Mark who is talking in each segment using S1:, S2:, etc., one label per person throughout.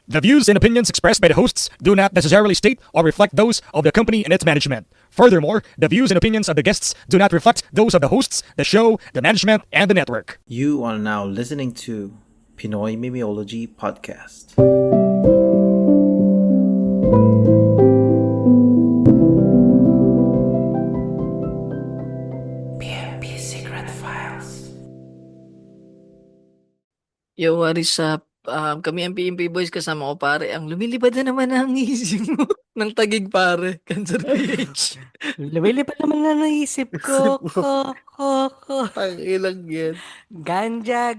S1: The views and opinions expressed by the hosts do not necessarily state or reflect those of the company and its management. Furthermore, the views and opinions of the guests do not reflect those of the hosts, the show, the management, and the network.
S2: You are now listening to Pinoy Mimiology Podcast. PMP Secret Files.
S3: Yo, what is up? Kami ang PMP Boys kasama ko pare. Ang lumilipad na naman ang isip mo ng Tagig pare. Cancer PH.
S4: Lumilipad naman na naisip ko.
S2: Ang ilang yan.
S4: Ganja.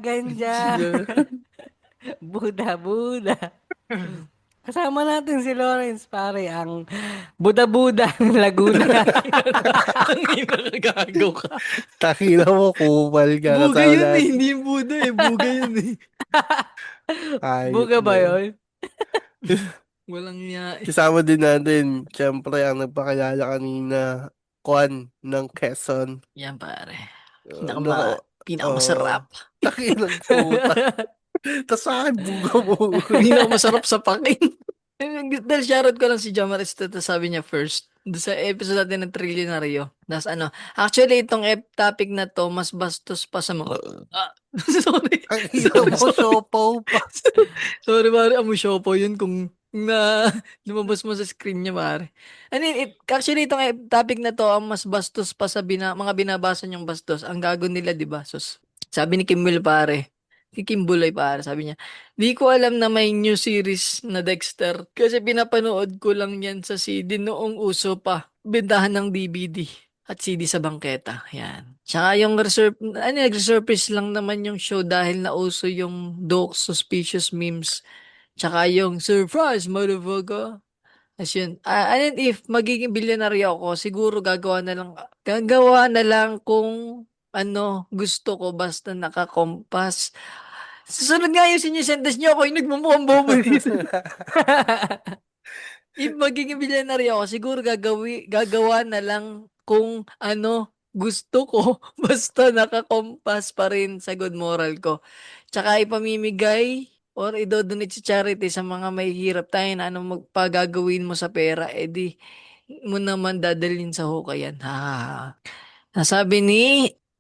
S4: Buda. Kasama natin si Lawrence, pare, ang Buda ng Laguna.
S3: Ang inakagago ka.
S2: Takina mo, kupal ka.
S3: Buga
S2: Kasama
S3: yun eh.
S2: natin.
S3: Hindi yung Buda eh. Buga yun eh.
S2: Ayop
S4: Buga ba
S2: na.
S4: yun?
S3: Walang niya.
S2: Kasama din natin, syempre, ang nagpakilala kanina, Juan ng Quezon.
S3: Yan pare.
S2: Ano,
S3: Pinakamasarap.
S2: Takina ng puta. Tapos sa akin, buga mo.
S3: Hindi na ako masarap sa pakin. Dahil shoutout ko lang si Jomar Esteta, sabi niya first. Doon sa episode natin ng Trilyonaryo. Actually, itong topic na to, mas bastos pa sa mga... sorry.
S2: Ang ina mo, sopaw pa.
S3: Sorry, pare. Amusyopo yun kung lumabas mo sa screen niya, pare. Actually, itong topic na to, ang mas bastos pa sa mga binabasa niyong bastos. Ang gago nila, di ba? Sabi ni Kim Will, pare. Si Kim Bulay, pare. Sabi niya, di ko alam na may new series na Dexter. Kasi pinapanood ko lang yan sa CD noong uso pa. Bentahan ng DVD at CD sa bangketa. Yan. Tsaka yung nag-resurface lang naman yung show dahil nauso yung Doc Suspicious memes. Tsaka yung surprise, motherfucker. As yun. If magiging bilyonaryo ako, siguro gagawa na lang kung gusto ko basta nakakompas. Susunod nga yung sinyo sentence nyo ako yung nagmumukhang bobo dito. If magiging bilyonaryo ako, siguro gagawa na lang kung gusto ko basta nakakompas pa rin sa good moral ko. Tsaka ipamimigay or idodonate sa charity sa mga may hirap tayo na magpagagawin mo sa pera, edi mo naman dadalhin sa hukayan. Nasabi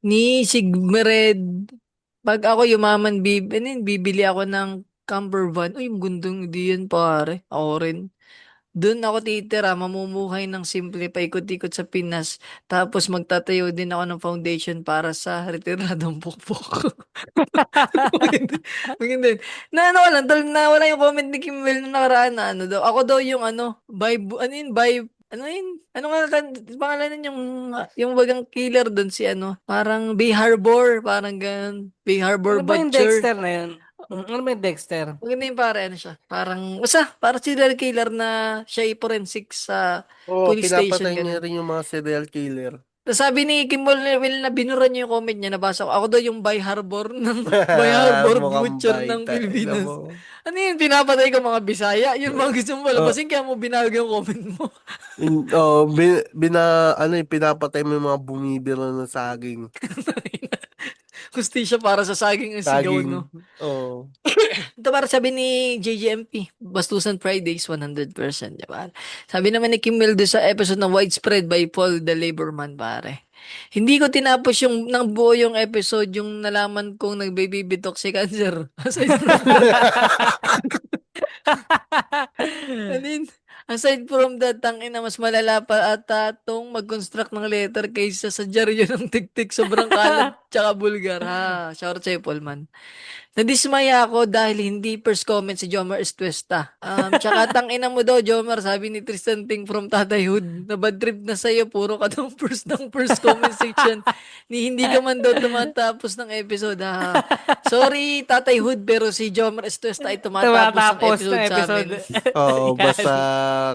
S3: ni Sigmered, pag ako yumaman, bibili ako ng camper van. Uy, gundong di yan pare. Ako rin. Doon ako titira, mamumuhay ng simple, paikot-ikot sa Pinas. Tapos magtatayo din ako ng foundation para sa retiradong pukpuk. Maganda yun. Nawala yung comment ni Kim Will nung nakaraan na daw. Ako daw yung ano nga pangalan yung bagang killer doon si parang Bay Harbor, parang ganun. Bay Harbor
S4: Ano ba yung
S3: Butcher.
S4: Dexter na yun? Ano ba yung Dexter?
S3: Maganda yung siya. Parang serial killer na siya forensic sa
S2: Oo,
S3: police station.
S2: pinapatay niya
S3: Ganun.
S2: rin yung mga serial killer.
S3: Tapos sabi ni Kim Will na binura niya yung comment niya, nabasa ko. Ako daw yung Bay Harbor Bay Harbor
S2: Mukhang
S3: Butcher
S2: baita.
S3: ng Pilipinas.
S2: Alam mo.
S3: Ano yun, pinapatay ko mga Bisaya? Yun mga gusto mo palabasin, kaya mo binago yung comment mo.
S2: Pinapatay mo yung mga bumibira ng saging.
S3: Hustisya para sa saging ang sigaw,
S2: Saging.
S3: no?
S2: Oo.
S3: Ito para sabi ni JGMP, Bastusan Fridays, 100%, diba? Sabi naman ni Kim Will doon sa episode ng Widespread by Paul the Laborman, pare. Hindi ko tinapos ng buo yung episode, yung nalaman kong nagbabibitok si Cancer. Aside from that, tangina, mas malala pa ata tong mag-construct ng letter kaysa sa dyaryo ng tiktik. Sobrang kalat tsaka bulgar. Shout out sa'yo, Paulman. Nadismaya ako dahil hindi first comment si Jomar Estuesta. Tsaka tangina mo daw, Jomar, sabi ni Tristan Ting from Tatay Hood, na bad trip na sa'yo, puro ka daw first comment section. Hindi ka man daw tumatapos ng episode. Sorry, Tatay Hood, pero si Jomar Estuesta ay tumatapos ng episode sa amin.
S2: Oo,
S4: Yan.
S2: basta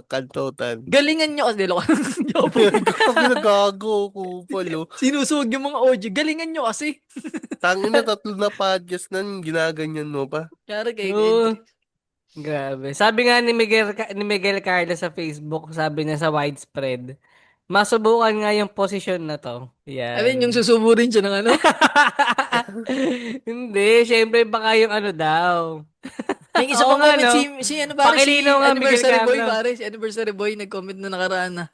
S2: kantotan.
S3: Galingan nyo kasi,
S2: Gago ko palo.
S3: sinusug yung mga audio. Galingan nyo kasi.
S2: Tangin na 3 na podcast na ginaganyan mo pa.
S3: Kaya kay
S4: Oo. Grabe. Sabi nga ni Miguel Carla sa Facebook, sabi niya sa Widespread, Masubukan nga yung posisyon na to.
S3: I mean, yung
S4: Yan.
S3: susubo rin siya ng ano.
S4: Hindi, syempre baka yung ano daw.
S3: May isa
S4: Oo
S3: pang
S4: nga,
S3: comment
S4: no?
S3: si ano pare, si
S4: Pakilinaw nga, Miguel
S3: Anniversary Boy
S4: Carlo.
S3: pare, si Anniversary Boy nag-comment na nakaraan na.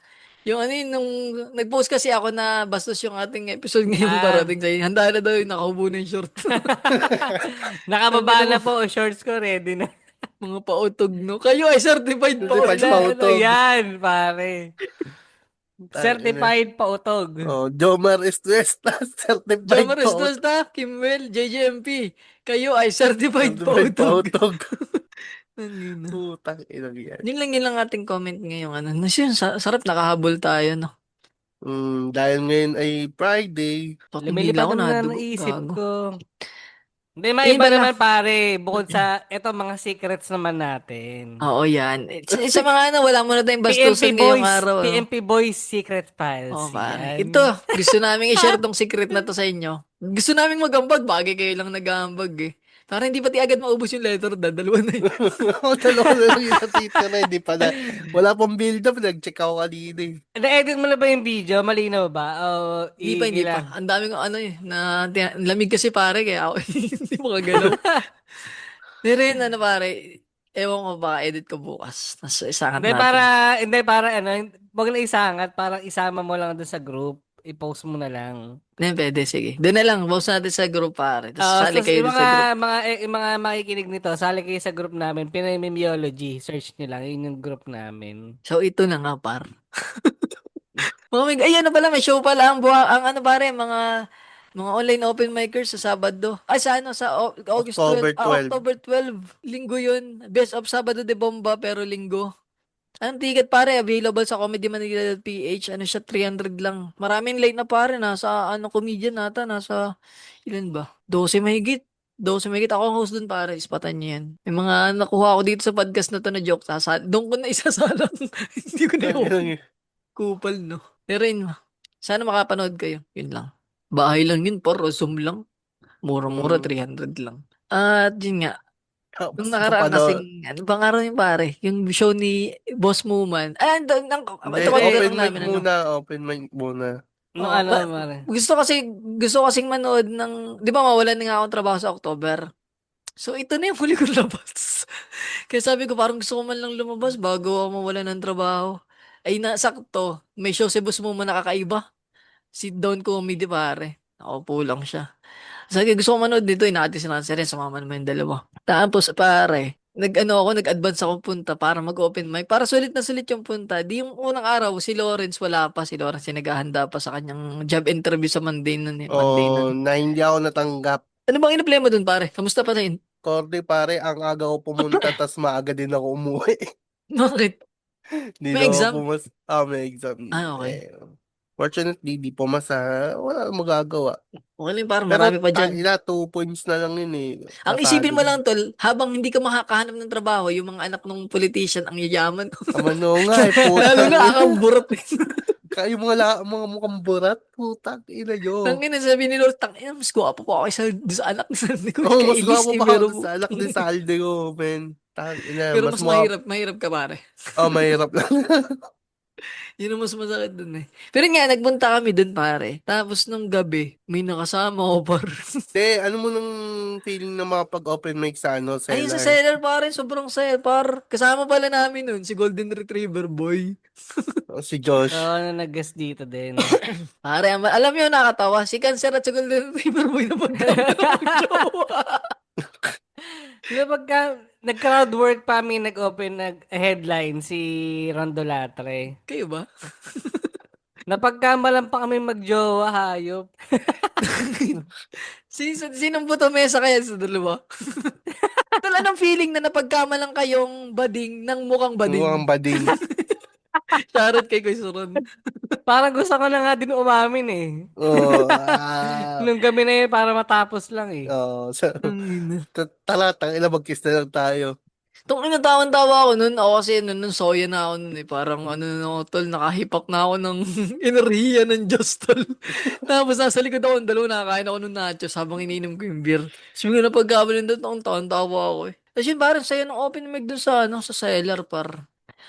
S3: Yung ano yun, nung nag-post kasi ako na bastos yung ating episode ngayong
S4: Ah.
S3: parating sa'yo. Handa na daw yung nakahubo na yung short.
S4: Nakababa na po, shorts ko ready na.
S3: Mga pautog, no? Kayo ay certified
S2: Certified
S3: pautog.
S2: pa-
S4: Ano
S2: Pautog.
S4: yan, pare?
S2: Tangina.
S4: Certified pautog.
S2: Oh, Jomar Estuesta, certified
S3: Jomar
S2: pautog.
S3: Estrada, Kimwell, JJMP. Kayo ay certified
S2: Certified
S3: pautog.
S2: pautog.
S3: Ang ina.
S2: Putang ina yan.
S3: Yun lang ating comment ngayong ano. Yun, sarap nakahabol tayo, no?
S2: Dahil ngayon ay Friday.
S3: Hindi na
S4: Lumilipad
S3: ako
S4: naman na
S3: nadugo.
S4: naisip
S3: Gago.
S4: ko. Hindi, may
S3: Iba
S4: iba
S3: na.
S4: naman pare. Bukod sa, eto mga secrets naman natin.
S3: Oo, yan. Sa mga ano, wala muna tayong
S4: PMP
S3: bastusan ngayong
S4: Boys,
S3: araw.
S4: PMP Boys Secret Files.
S3: Oo, pare.
S4: Yan.
S3: Ito, gusto namin i-share tong secret na to sa inyo. Gusto namin magambag, bagay kayo lang nag-aambag eh. Para hindi pati agad maubos yung letter, dalawa na yun.
S2: Ako dalawa na lang yung natitira. Hindi pa na. Wala pang build up. Nag-check ako kanina eh.
S4: Na-edit mo na ba yung video? Malinaw ba? O,
S3: Hindi pa. Ang dami kong ano eh, lamig kasi pare, kaya ako hindi makagalaw. Pero yun, ano pare, ewan ko baka edit ko bukas. Tapos isangat
S4: Hindi,
S3: natin.
S4: para ano, wag na isangat, parang isama mo lang doon sa group. I-post mo na lang.
S3: Hindi, pwede, sige. Doon na lang, post natin sa group pare. Tapos sali
S4: Tapos
S3: kayo
S4: yung
S3: dun sa group.
S4: yung mga makikinig nito, sali kayo sa group namin, Pinay-Memiology. Search nyo lang, yun yung group namin.
S3: So, ito na nga, par. Ay, ano pala, may show pala ang ano pare, mga online open micers sa Sabado. Ay, sa ano, sa August
S2: October
S3: 12.
S2: 12.
S3: October 12. Linggo yun. Best of Sabado de Bomba, pero linggo. Anong ticket pare, available sa comedymanila.ph. Ano siya, 300 lang. Maraming late na pare, nasa, ano, comedian nata, nasa, ilan ba? 12 mahigit. 12 mahigit. Ako ang host dun pare, ispatan niyo yan. May mga nakuha ko dito sa podcast na to na joke. Doon ko na isasalang. Hindi ko na
S2: Tangina
S3: yung
S2: yun.
S3: kupal, no? Pero yun, sana makapanood kayo. Yun lang. Bahay lang yun, por Zoom lang. Mura-mura, 300 lang. At yun nga,
S2: Tapos
S3: nung nakaraan
S2: napanood.
S3: kasing, ano bang araw yun pare? Yung show ni Boss Muman.
S2: Hindi,
S3: tawag
S2: open
S3: lang
S2: mic
S3: namin, ano?
S2: muna. Open mic muna.
S4: No,
S3: Oo,
S4: ano, pare?
S3: gusto kasing manood ng, di ba mawalan na nga akong trabaho sa October. So, ito na yung huli kong labas. Kaya sabi ko, parang gusto ko man lang lumabas bago ako mawala ng trabaho. Ay, nasakto. May show si Boss Muman nakakaiba. Sit down comedy pare. Nakaupo lang siya. Sabi ko, gusto ko manood dito, inaati si Nancy rin, sumama naman yung dalawa. Tapos pare, nag-advance ako punta para mag-open mic. Para sulit na sulit yung punta. Di yung unang araw, si Lawrence wala pa. Si Lawrence yung naghahanda pa sa kanyang job interview sa Monday nun. Monday
S2: O,
S3: nun.
S2: na hindi ako natanggap.
S3: Ano bang in-apply mo dun pare? Kamusta pa rin?
S2: Korte pare, ang aga ko pumunta, tas maaga din ako umuwi.
S3: Bakit?
S2: Hindi
S3: May
S2: na
S3: exam?
S2: ako may exam.
S3: Ah, okay.
S2: Fortunately, di pumasa. Wala akong magagawa.
S3: Okay lang, parang
S2: Pero,
S3: marami pa dyan.
S2: 2 points na lang yun eh.
S3: Ang
S2: Natalo
S3: isipin mo
S2: na.
S3: lang, tol, habang hindi ka makakahanap ng trabaho, yung mga anak ng politician ang yayaman.
S2: Amano nga eh,
S3: Lalo
S2: putang
S3: na
S2: ina.
S3: ang burot.
S2: Kayo mga mukhang burat, putang ina nyo.
S3: Tangina, sabi ni Lord, tangina, mas guwapo po ako sa anak ni ko.
S2: Oo, mas
S3: Kailis
S2: gwapo
S3: eh,
S2: pa
S3: pero,
S2: ako sa alak ni Salde ko, men. Tangina,
S3: pero
S2: mas
S3: mas mahirap ka pare.
S2: mahirap lang.
S3: Yun ang mas masakit dun eh. Pero nga, nagpunta kami dun pare. Tapos nung gabi, may nakasama ko par.
S2: Ano mo nung feeling na makapag-open mic sa
S3: Ayun sa
S2: seller?
S3: seller pare, sobrang saya par. Kasama pala namin nun, si Golden Retriever Boy.
S2: Si Josh.
S4: Oo, nag-guest dito din.
S3: Pare, alam mo yung nakatawa, si Cancer at si Golden Retriever Boy na magjowa.
S4: Di ba pagka nag-crowd work pa kami, nag-headline si Rondo Latre.
S3: Kayo ba?
S4: Napagkamalan pa kami magjowa, hayop.
S3: Sinong buto mesa kaya sa dalawa? Tol, anong feeling na napagkamalang kayong bading ng mukhang
S2: Mukhang
S3: bading?
S2: bading.
S3: Charot kay Kuya Suron.
S4: Parang gusto ko na nga din umamin eh.
S2: Oo.
S4: Nung gabi na yun, para matapos lang eh.
S2: Talatang ila mag-kiss na lang tayo.
S3: Tung inatawan-tawa ako nun. Ako kasi nun soya na ako nun eh. Parang ano na ako, tol, nakahipak na ako ng enerhiya ng Diyos, tol. Tapos nasa likod ako, dalawa nakakain ako ng nachos habang iniinom ko yung beer. Sabi ko na pagkabalin doon, tawa ako eh. Tapos yun, parang saya ng open mic doon sa, sa cellar, par.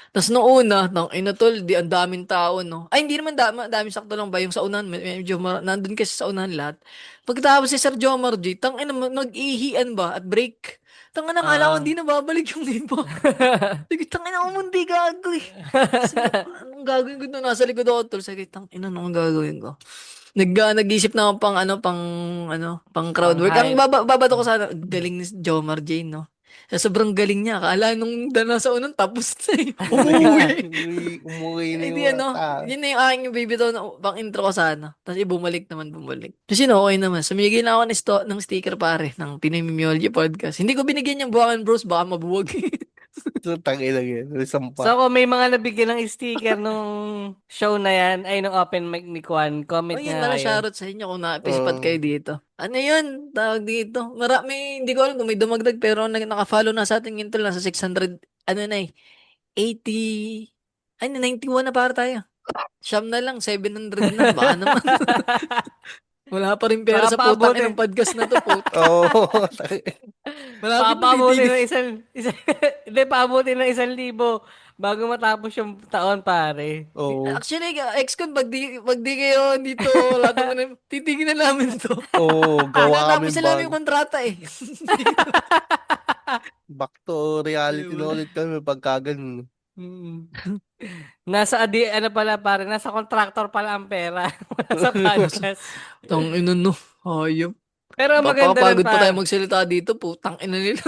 S3: Tapos nung una, nang ina tol, di ang daming tao, no? Ay, hindi naman dami sakto lang ba? Yung sa unahan, medyo nandun kasi sa unahan lahat. Pagkatapos si Sir Jomar G, tang ina, mag-ihian ba at break? Tang ina, kala ko
S4: Ah.
S3: hindi na babalik yung iba. Sige, tang ina, umundi gago eh. Anong gagawin ko doon? Nasa likod ako, tol. Sige, tang ina, anong gagawin ko? Nag-isip na ako pang crowd
S4: Pang
S3: work. Ang
S4: hype.
S3: babato ko sana, galing ni Jomar Jane, no? Sobrang galing niya. Akala nung nasa unang tapos na eh. Umuwi.
S2: Umuwi na
S3: Eh
S2: yung
S3: di
S2: mga
S3: ano,
S2: tao.
S3: yun na yung aking baby to na pang intro ko sana. Tapos bumalik. Kasi no, okay naman. Sumigil na ako ng sticker pare ng Pinoy Mimiology Podcast. Hindi ko binigyan yung Buwakan Bros, baka mabuwag.
S2: So, tangina yun. Isang
S4: So
S2: pa.
S4: kung may mga nabigyan ng sticker nung show na yan, ay nung open mic ni Kwan, comment
S3: Oh, yun
S4: nga
S3: pala,
S4: kayo.
S3: shoutout sa inyo kung napispat kayo dito. Ano yun? Tawag dito. Marami, hindi ko alam kung may dumagdag, pero naka-follow na sa ating intol, nasa 600, ano na eh, 80, ay, 91 na para tayo. Siyam na lang, 700 na, baka naman. Wala pa rin pera
S4: Baka
S3: sa putang
S4: paabutin.
S3: inang podcast na to, po.
S2: Oo.
S3: Malapit na
S4: Paabutin
S3: titigil.
S4: ng hindi, paabutin ng 1,000 bago matapos yung taon, pare.
S2: Oo.
S3: Actually, ex-con, pag di kayo dito, wala naman, titigil na namin to.
S2: Oo. Gawa kami
S3: Tinatapos na namin
S2: bag.
S3: yung kontrata eh.
S2: Back to reality
S3: Ayun.
S2: na ulit kami pagka ganun.
S4: Mm. Ano pala, pare, nasa contractor pala ang pera. Wala sa
S3: Nasa-
S4: podcast.
S3: Tang ina no. Hayop.
S4: Pero ang maganda nun,
S3: Papapagod pa tayo
S4: par.
S3: magsalita dito, putang ina nila.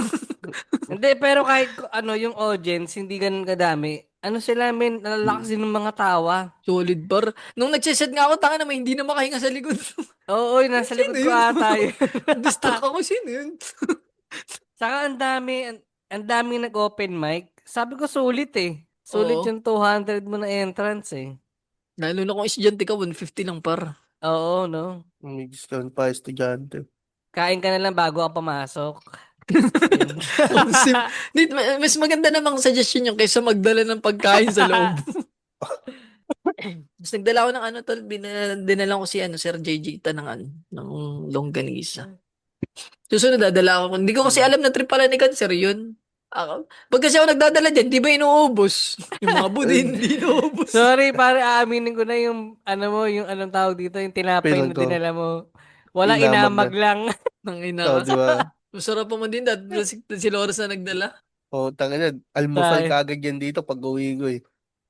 S4: Hindi, pero kahit yung audience, hindi ganun kadami. Ano sila, men, nalalakas din ng mga tawa.
S3: Solid bar. Nung nagsiset nga ako, tanga naman, hindi na makahinga sa likod.
S4: Oo, nasa
S3: Sino
S4: likod ko
S3: yun?
S4: ata yun.
S3: Distract ako, sino yun?
S4: Saka ang dami nag-open mic. Sabi ko sulit eh. Sulit
S3: Oo.
S4: yung 200 mo na entrance eh.
S3: Lalo na kung estudyante ka, 150 lang par.
S4: Oo, no?
S2: May discount pa estudyante.
S4: Kain ka na lang bago ka pumasok. Yun.
S3: Ang mas maganda namang suggestion yung kaysa magdala ng pagkain sa loob. Mas nagdala ko ng ano tol, dinala ko si Sir JJ ta ng longganisa. Susunod dadala ko. Hindi ko kasi alam na trip pala ni Cancer yun. Pag kasi ako nagdadala dyan, di ba inuubos? Yung mga budi, hindi inuubos.
S4: Sorry, pare, aaminin ko na yung yung anong tawag dito, yung tinapay na
S2: Pinag ko.
S4: dinala mo. Wala,
S2: Inamag
S4: inamag lang.
S3: Nang
S2: So,
S3: ina
S2: di ba?
S3: Masarap pa man din dahil si Loris na nagdala.
S2: O, tangina. Almusal kagad yan dito pag uwi ko eh.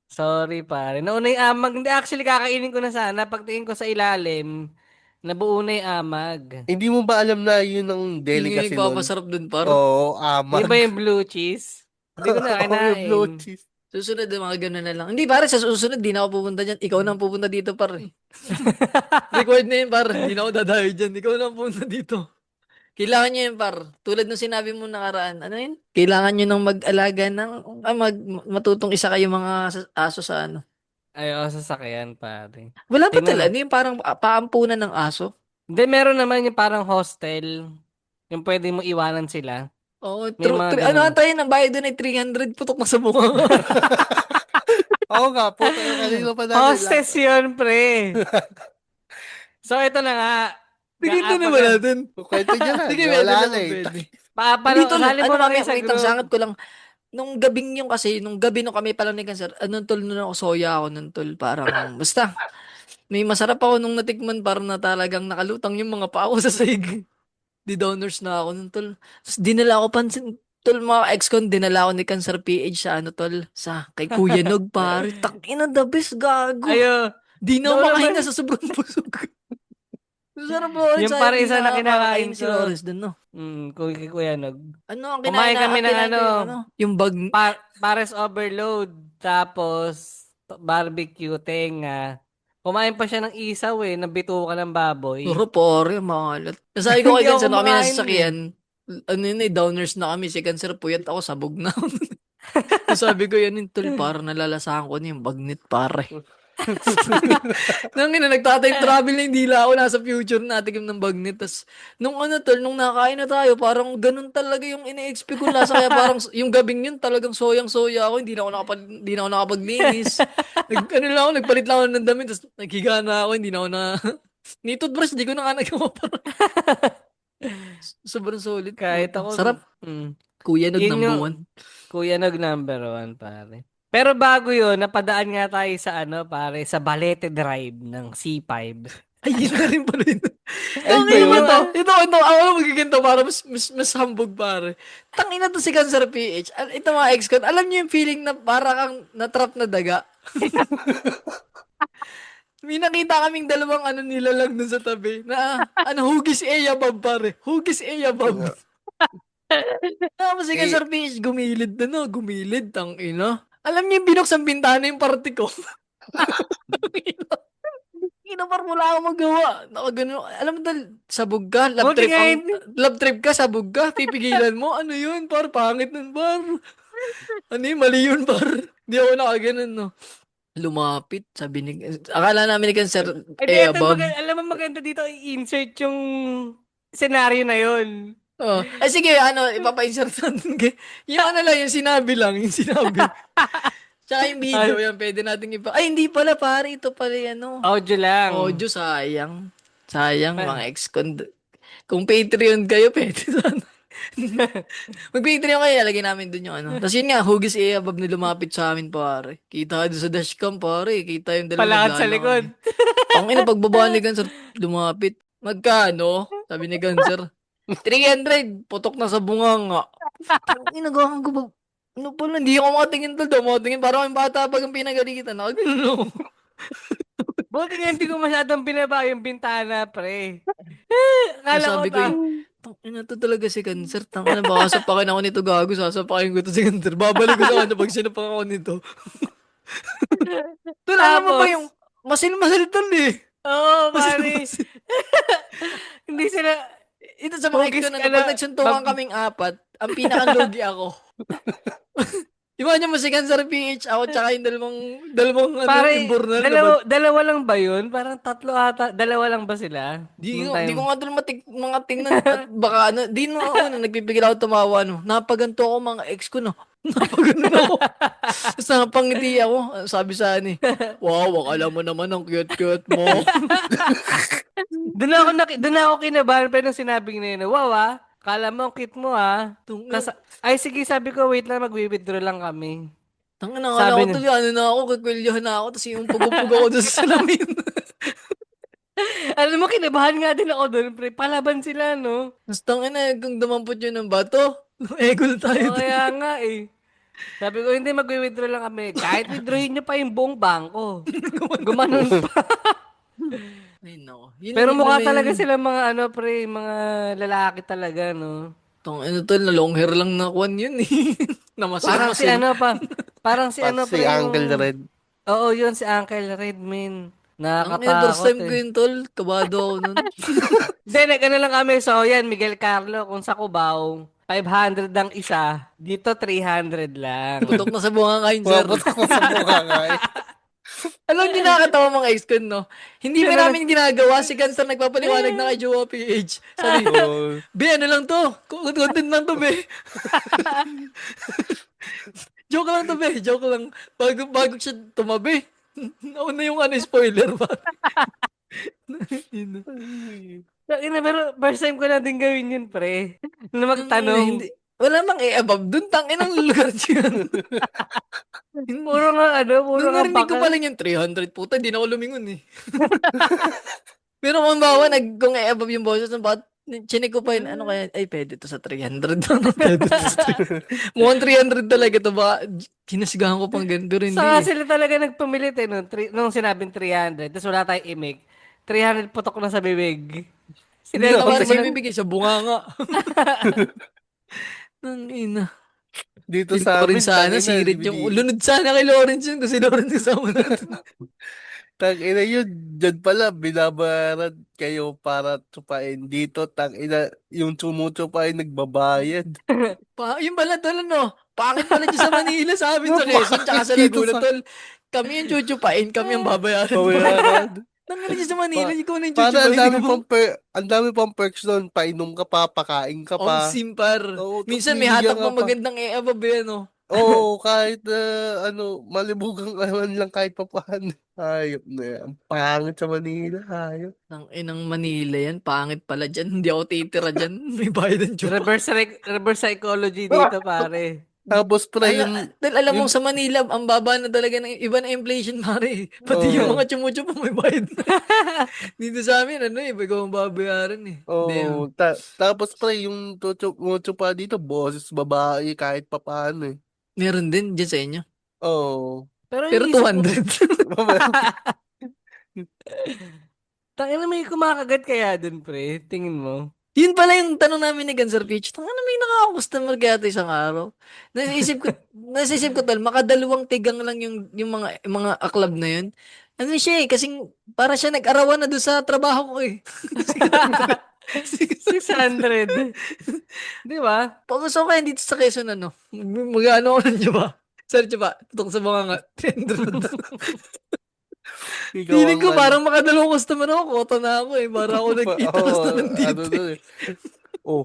S4: Sorry, pare. Nauna yung amag. Hindi, actually, kakainin ko na sana. Pagtingin ko sa ilalim, nabuo na yung amag.
S2: Hindi mo ba alam na yun ang
S3: Yun nga
S2: delicacy
S3: yung
S2: nun?
S3: papasarap dun par.
S2: Oo,
S4: Yun
S2: amag.
S4: ba yung blue cheese? Hindi ko na
S2: Oo, yung blue
S4: kinain.
S2: cheese.
S3: Susunod, mga ganun na lang. Hindi, pare, sa susunod, di na ako pupunta dyan. Ikaw na ang pupunta dito, pare. Record na yun, par. Di na ako dadayo dyan. Ikaw na ang pupunta dito. Kailangan nyo yun, par. Tulad nung sinabi mo nakaraan. Ano yun? Kailangan nyo nang mag-alaga ng, matutong isa kayo mga aso sa ano.
S4: Ayaw, sasakyan, pare.
S3: Wala pa
S4: Tingnan
S3: talaga.
S4: mo.
S3: Ano yung parang paampunan ng aso?
S4: Hindi, meron naman yung parang hostel. Yung pwede mo iwanan sila.
S3: Oo,
S4: May mga
S3: ano
S4: ganun.
S3: ata yun? Ang bayad doon ay 300. Putok na sa mukha.
S2: Oo nga, puta yung kanina pa natin.
S4: Hostess yun, pre. So, ito na nga.
S3: Tingin na naman natin.
S2: Kwento niya na.
S3: Sige,
S2: Wala
S3: medyo
S2: na eh.
S3: pwede.
S4: Dito,
S3: Dito,
S4: sali mo na
S3: kami,
S4: kayo sa
S3: wait lang,
S4: group.
S3: sangat ko lang. Nung gabing yung kasi, nung gabi nung kami pala ni Cancer, anong tol nun ako, soya ako nun tol, parang, basta, may masarap ako nung natikman, parang na talagang nakalutang yung mga paa ko sa sahig. Di donors na ako nun tol. Tapos dinala ko pansin, tol, mga ex-con, dinala ako ni Cancer PH sa ano tol, sa kay Kuya Nog, pare, tangina the best, gago.
S4: Ayo.
S3: Di na
S4: No,
S3: makahinga
S4: naman.
S3: sa sobrang busog. Masarap po.
S4: Yung para isa na kinakain
S3: si
S4: ko.
S3: Loris dun, no?
S4: Kuya Nog.
S3: Ano ang
S4: Kumain kami ng
S3: kinain ko yung yung bag,
S4: Pares overload. Tapos, barbecue, tenga. Kumain pa siya ng isaw eh. Nabitukan ng baboy.
S3: puro pore, maalat. Nasabi ko kay
S4: Hindi ako
S3: Cancer na kami
S4: kumakain
S3: nasa sasakyan. Ano yun eh, downers na kami. Si Cancer puyat ako, sabog na. Sabi ko yan, tol, parang nalalasahan ko na yung bagnit, pare. Nang ina, nagtatime travel na hindi ako nasa future natin ng bagnet. Tas, nung tol, nung nakain na tayo, parang ganun talaga yung ine-expect ko lasa. Kaya parang yung gabing yun, talagang soyang-soya ako. Hindi na ako nakapaglinis. Lang ako, nagpalit lang ako ng damit. Tapos naghiga na ako, hindi na ako na... Ni toothbrush, di ko na nga nagawa parang. Sobrang solid.
S4: Kahit ako.
S3: Sarap.
S4: Mm.
S3: Kuya Nog
S4: Yun
S3: number
S4: yung-
S3: one.
S4: Kuya Nog number 1, pare. Pero bago yun, napadaan nga tayo sa ano, pare, sa Balete Drive ng C5.
S3: Ay, yun na rin pala yun.
S2: Ano ba
S3: Tangina mo
S2: yun?
S3: to. Ito, ako na magiginto para mas hambog pare. Tangina to si Cancer PH. Ito mga ex-con, alam niyo yung feeling na para kang natrap na daga? May nakita kaming dalawang ano nilalang dun sa tabi na hugis Bob pare. Hugis Bob. Tapos si
S2: Eh,
S3: Cancer PH gumilid na no. Gumilid, tangina. Alam niyo yung binuksan bintana yung party ko. Par wala akong magawa. Nakagano. Alam mo dahil sabog ka, love
S4: Buti
S3: trip,
S4: nga
S3: ang,
S4: hindi.
S3: love trip ka, sabog ka, pipigilan mo. Ano yun, par? Pangit nun, par. Ano yun, mali yun, par. Hindi ako nakaganon, no. Lumapit, sabi ni, akala namin ni Cancer,
S4: Hindi, ito,
S3: Bob.
S4: alam mo maganda dito, i-insert yung senaryo na yun.
S3: Oh. Ay, sige, ipapa-insert natin. Yung ano lang, yung sinabi lang, yung sinabi. Tsaka yung video, yan, pwede natin Ay, hindi pala, pare. Ito pala,
S4: Audio lang.
S3: Audio, sayang. Sayang, mga ex-con. Kung Patreon kayo, pwede sana. Mag-Patreon kayo, lalagay namin dun yung Tapos yun nga, hugis Bob na lumapit sa amin, pare. Kita doon sa dashcam, pare. Kita yung dalawa
S4: Palakad sa likod.
S3: Ang pagbaba ni Ganser, lumapit. Magkano? Sabi ni Ganser. 300. Putok na sa bunganga. Ang inagawa ko ba? Ano pala, hindi ako makatingin tol. Makatingin, parang yung bata pag ang pinagalitan. Nakagano.
S4: Buti nga hindi ko masyadong binaba yung bintana, pre. Kala ko
S3: Sabi ko ina to talaga si Cancer. Tangina, baka sapakin ako nito gago. Sasapakin ko to si Cancer. Babalik ko sa kanya pag sinapak ako nito. Tol, alam mo ba yung masil-masil tol eh.
S4: Oo, pare. Hindi sila,
S3: Ito sa mga
S4: Hugis
S3: ex ko
S4: ka
S3: na pag
S4: na.
S3: nagsuntukan kaming apat, ang pinakalugi ako. Imagine mo si Cancer PH, ako tsaka yung dalawang
S4: pare,
S3: imbornal na
S4: dalawa lang ba yun? Parang tatlo ata, dalawa lang ba sila?
S3: Di
S4: Nung
S3: ko, di
S4: time.
S3: ko nga doon mga tingnan at baka di no nagpipigil ako tumawa Napaganto ako mga ex ko no. Napagano ako. Tapos napangiti ako. Sabi sa wow, akala mo naman ang cute-cute mo.
S4: Doon ako kinabahan pa nung sinabing na yun, wow kala mo ang cute mo ay sige sabi ko wait lang mag-withdraw lang kami.
S3: Tangina
S4: Sabi
S3: akala ko
S4: niya.
S3: tuloy na ako, kikwilyohan na ako, tapos yung pugupug ako doon sa salamin.
S4: Alam mo kinabahan nga din ako doon pre, palaban sila no.
S3: Tapos tangina, kung dumampot yun ng bato, egol tayo.
S4: O kaya nga eh. Sabi ko hindi mag-withdraw lang kami. Kahit withdrawin nyo pa yung buong bangko. Gumanon pa.
S3: Ay nako.
S4: Pero mukha talaga sila mga pre, mga lalaki talaga no.
S3: Tangina tol, na long hair lang na kwan yun eh.
S4: Parang si parang si
S2: Pati si
S4: pre
S2: Uncle
S4: yung...
S2: Red.
S4: Oo, yun si Uncle Red, man.
S3: Ang first time
S4: Nakakatakot
S3: ko yun tol, kabado ako nun.
S4: Hindi, lang kami. So, yan, Miguel Carlo, kung sa Cubao, 500 ang isa. Dito, 300 lang.
S3: Putok na sa bunga kain, sir.
S2: Pumaputok ko sa mukha nga eh.
S3: Alam niyo nakakatawa mga ex-con, no? Hindi pa namin ginagawa. Si Cancer nagpapaliwanag na kay Jowa PH. Sabi, be, ano lang to? Content lang to, be. Joke lang to, be. Joke lang. Bago siya tumabi. Nauna yung spoiler ba?
S4: Pero first time ko na din gawin yun, pre. Na magtanong.
S3: Hindi. Wala mang above dun. Tangin ang lugar dyan.
S4: Puro nga, puro
S3: Nung
S4: nga
S3: narinig ko
S4: baka.
S3: pala yung 300, puta, hindi na ako lumingon eh. Pero kung bawa, kung above yung boses, chinik ko pa yun, ano kaya, ay, pwede to sa 300. Pwede to sa 300. Mukhang 300 talaga to, baka, kinasigahan ko pang ganun, pero hindi.
S4: Saka sila talaga nagpumilit nung sinabing 300. Tapos wala tayong imig. 300 putok na sa bibig.
S3: Hindi
S4: Sila
S3: na parang
S4: ko
S3: may bibigay sa bunga nga. Nang ina.
S2: Dito
S3: Feel
S2: sa
S3: ko rin
S2: amin,
S3: sana,
S2: tangina,
S3: sirit yung, lunod sana kay Lawrence yun, kasi Lawrence kasama natin.
S2: Tangina yun, dyan pala, binabayaran kayo para tsupain. Dito, tangina, yung sumutsupain nagbabayad.
S3: Yung pala tol, pangit pala dyan sa Manila, sa amin sa Quezon, tsaka sa
S2: Dito
S3: Laguna,
S2: sa-
S3: tol. Kami yung chuchupain, kami ang babayaran.
S2: Babayaran.
S3: Nangyari dyan sa Manila, ikaw na yung
S2: Para
S3: chuchupain.
S2: ang dami pang perks doon. Painom ka pa, pakain ka
S3: Ang
S2: pa.
S3: simpar.
S2: Oo,
S3: Minsan
S2: tapos
S3: may hatak
S2: bibigyan
S3: pang
S2: ka pa.
S3: magandang above,
S2: Oo, kahit malibugang naman lang kahit pa paano. Hayop na yan. Pangit sa Manila, hayop.
S3: Nang inang Manila yan, pangit pala dyan. Hindi ako titira dyan. May bayad ng chupa.
S4: reverse psychology dito, pare.
S2: Tapos pre,
S3: Alam mo
S2: yung,
S3: sa Manila, ang baba na talaga ng iba na inflation, pare. Pati yung
S2: Oo.
S3: mga tsumucho pa may bayad na. Dito sa amin, ano eh, ikaw ang babayaran eh. Hindi,
S2: oh, tapos pre, yung mucho pa dito, boses babae kahit papaano eh.
S3: meron din dyan sa inyo.
S2: Oo.
S4: Pero
S3: Pero
S4: iniisip ko,
S3: 200.
S4: tangina may kumakagat kaya dun, pre. Tingin mo.
S3: Yun pala yung tanong namin ni Ganser Peach. Ano may nakaka-customer kaya ito isang araw? Nasisip ko tol, makadalawang tigang lang yung mga club na yun. Ano siya eh, kasing para siya nag-arawan na doon sa trabaho ko eh.
S4: 600. Di ba?
S3: Pag gusto ko kaya dito sa Quezon ano, mag-ano ako nun ba? Sorry ba? Tutok sa mga nga, 300.
S2: Ikaw
S3: Feeling
S2: ang
S3: ko
S2: ano.
S3: parang makadalawang customer ako, kota na ako eh. Para ako nagkita
S2: Oo,
S3: basta
S2: ano
S3: nandito
S2: doon
S3: eh.
S2: eh. Oh,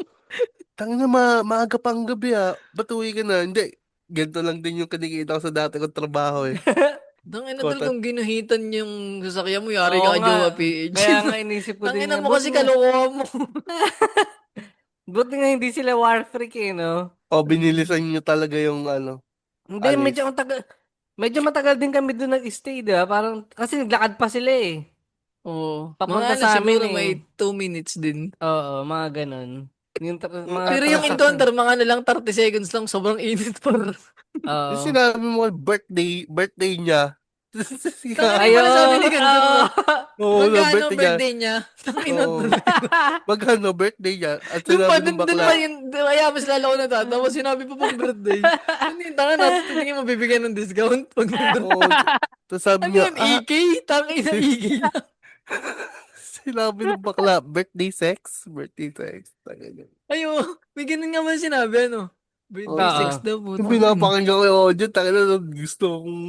S2: tangina maaga pang gabi ba't uwi ka na? Hindi, ganito lang din yung kinikita ko sa dati kong trabaho eh.
S3: Tangina tol,
S2: Kota.
S3: kung ginuhitan yung sasakyan mo, yari
S4: Oo
S3: ka
S4: nga.
S3: jowa PH.
S4: Kaya nga inisip ko din
S3: Tangina
S4: nga.
S3: mo kasi kalokohan mo.
S4: Buti nga hindi sila war freak eh, no?
S2: O, binilisan nyo talaga yung ano,
S4: Hindi,
S2: alis.
S4: medyo matagal din kami doon nag-stay, di ba? Parang, kasi naglakad pa sila eh.
S3: Oo. Mga
S4: Papunta
S3: ano,
S4: sa amin
S3: siguro
S4: eh.
S3: may 2 minutes din.
S4: Oo, mga ganun. Yung mga
S3: Pero yung
S4: transaction.
S3: encounter, mga ano lang, 30 seconds lang, sobrang init pa.
S2: Yung
S4: Oo.
S2: sinabi mo, birthday niya.
S3: Tangina
S4: Ayun.
S3: pala sabi ni Ganser
S4: Oo.
S3: mo.
S2: Oo, no,
S3: Magkano ang
S2: birthday niya.
S3: birthday niya? Tangina
S2: Oo.
S3: tuloy.
S2: Magkano, birthday niya. At
S3: Doon pa,
S2: sinabi ng
S3: doon pa
S2: bakla,
S3: yun. Kaya mas lalo ko natatawa. Sinabi pa pang birthday. Ano yung tanga natin? Tingin mo bibigyan ng discount pag may birthday.
S2: oo, tapos sabi
S3: Ano
S2: niya,
S3: yun? EK? Tangina EK na.
S2: sinabi ng bakla, birthday sex? Birthday sex. Tangina.
S3: Ayo, may ganun nga man sinabi, ano? Birthday
S2: Oo.
S3: sex
S4: Oo.
S3: daw po.
S2: Yung pinapakinggan ko yung audio, tangina, gusto kong,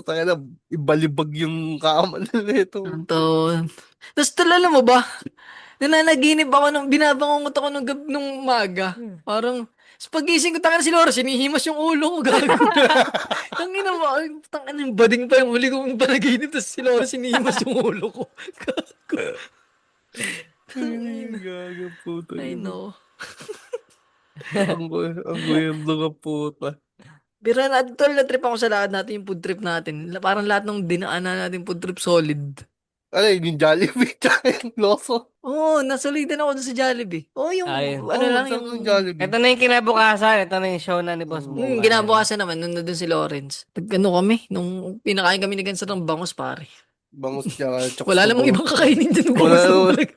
S2: tangina, ibalibag yung kama nila ito.
S3: Ang taon. Tapos talala mo ba? Nananaginip ako nung binabangungot ako nung maga. Parang sa pagising ko, tangan si Laura, sinihimas yung ulo ko, gago. Tangina mo, tangina yung bading pa yung huli kong panaginip, tapos si Laura sinihimas yung ulo ko. Gago. Tangina.
S2: Gago puto
S3: I
S2: yun.
S3: know.
S2: Ang weirdo ka puta.
S3: Pero tol, na-trip ako sa lahat natin, yung food trip natin. Parang lahat ng dinaanan natin food trip solid.
S2: Ano yun, yung Jollibee tsaka yung Loso.
S3: Oo, nasolidan ako dun sa Jollibee. Oo, yung
S4: Ayun.
S3: ano lang,
S2: sarap
S3: yung
S2: ng Jollibee.
S4: Ito na yung kinabukasan. Ito na yung show na ni Boss Bunga.
S3: ginabukasan naman, nung nandun si Lawrence. Nag-ano kami, nung pinakain kami ni Gansa ng bangus, pare.
S2: Bangus tsaka chokes
S3: Wala
S2: to
S3: namang
S2: go.
S3: ibang kakainin dyan.
S2: Wala
S3: Bangus
S2: naman.
S3: lang.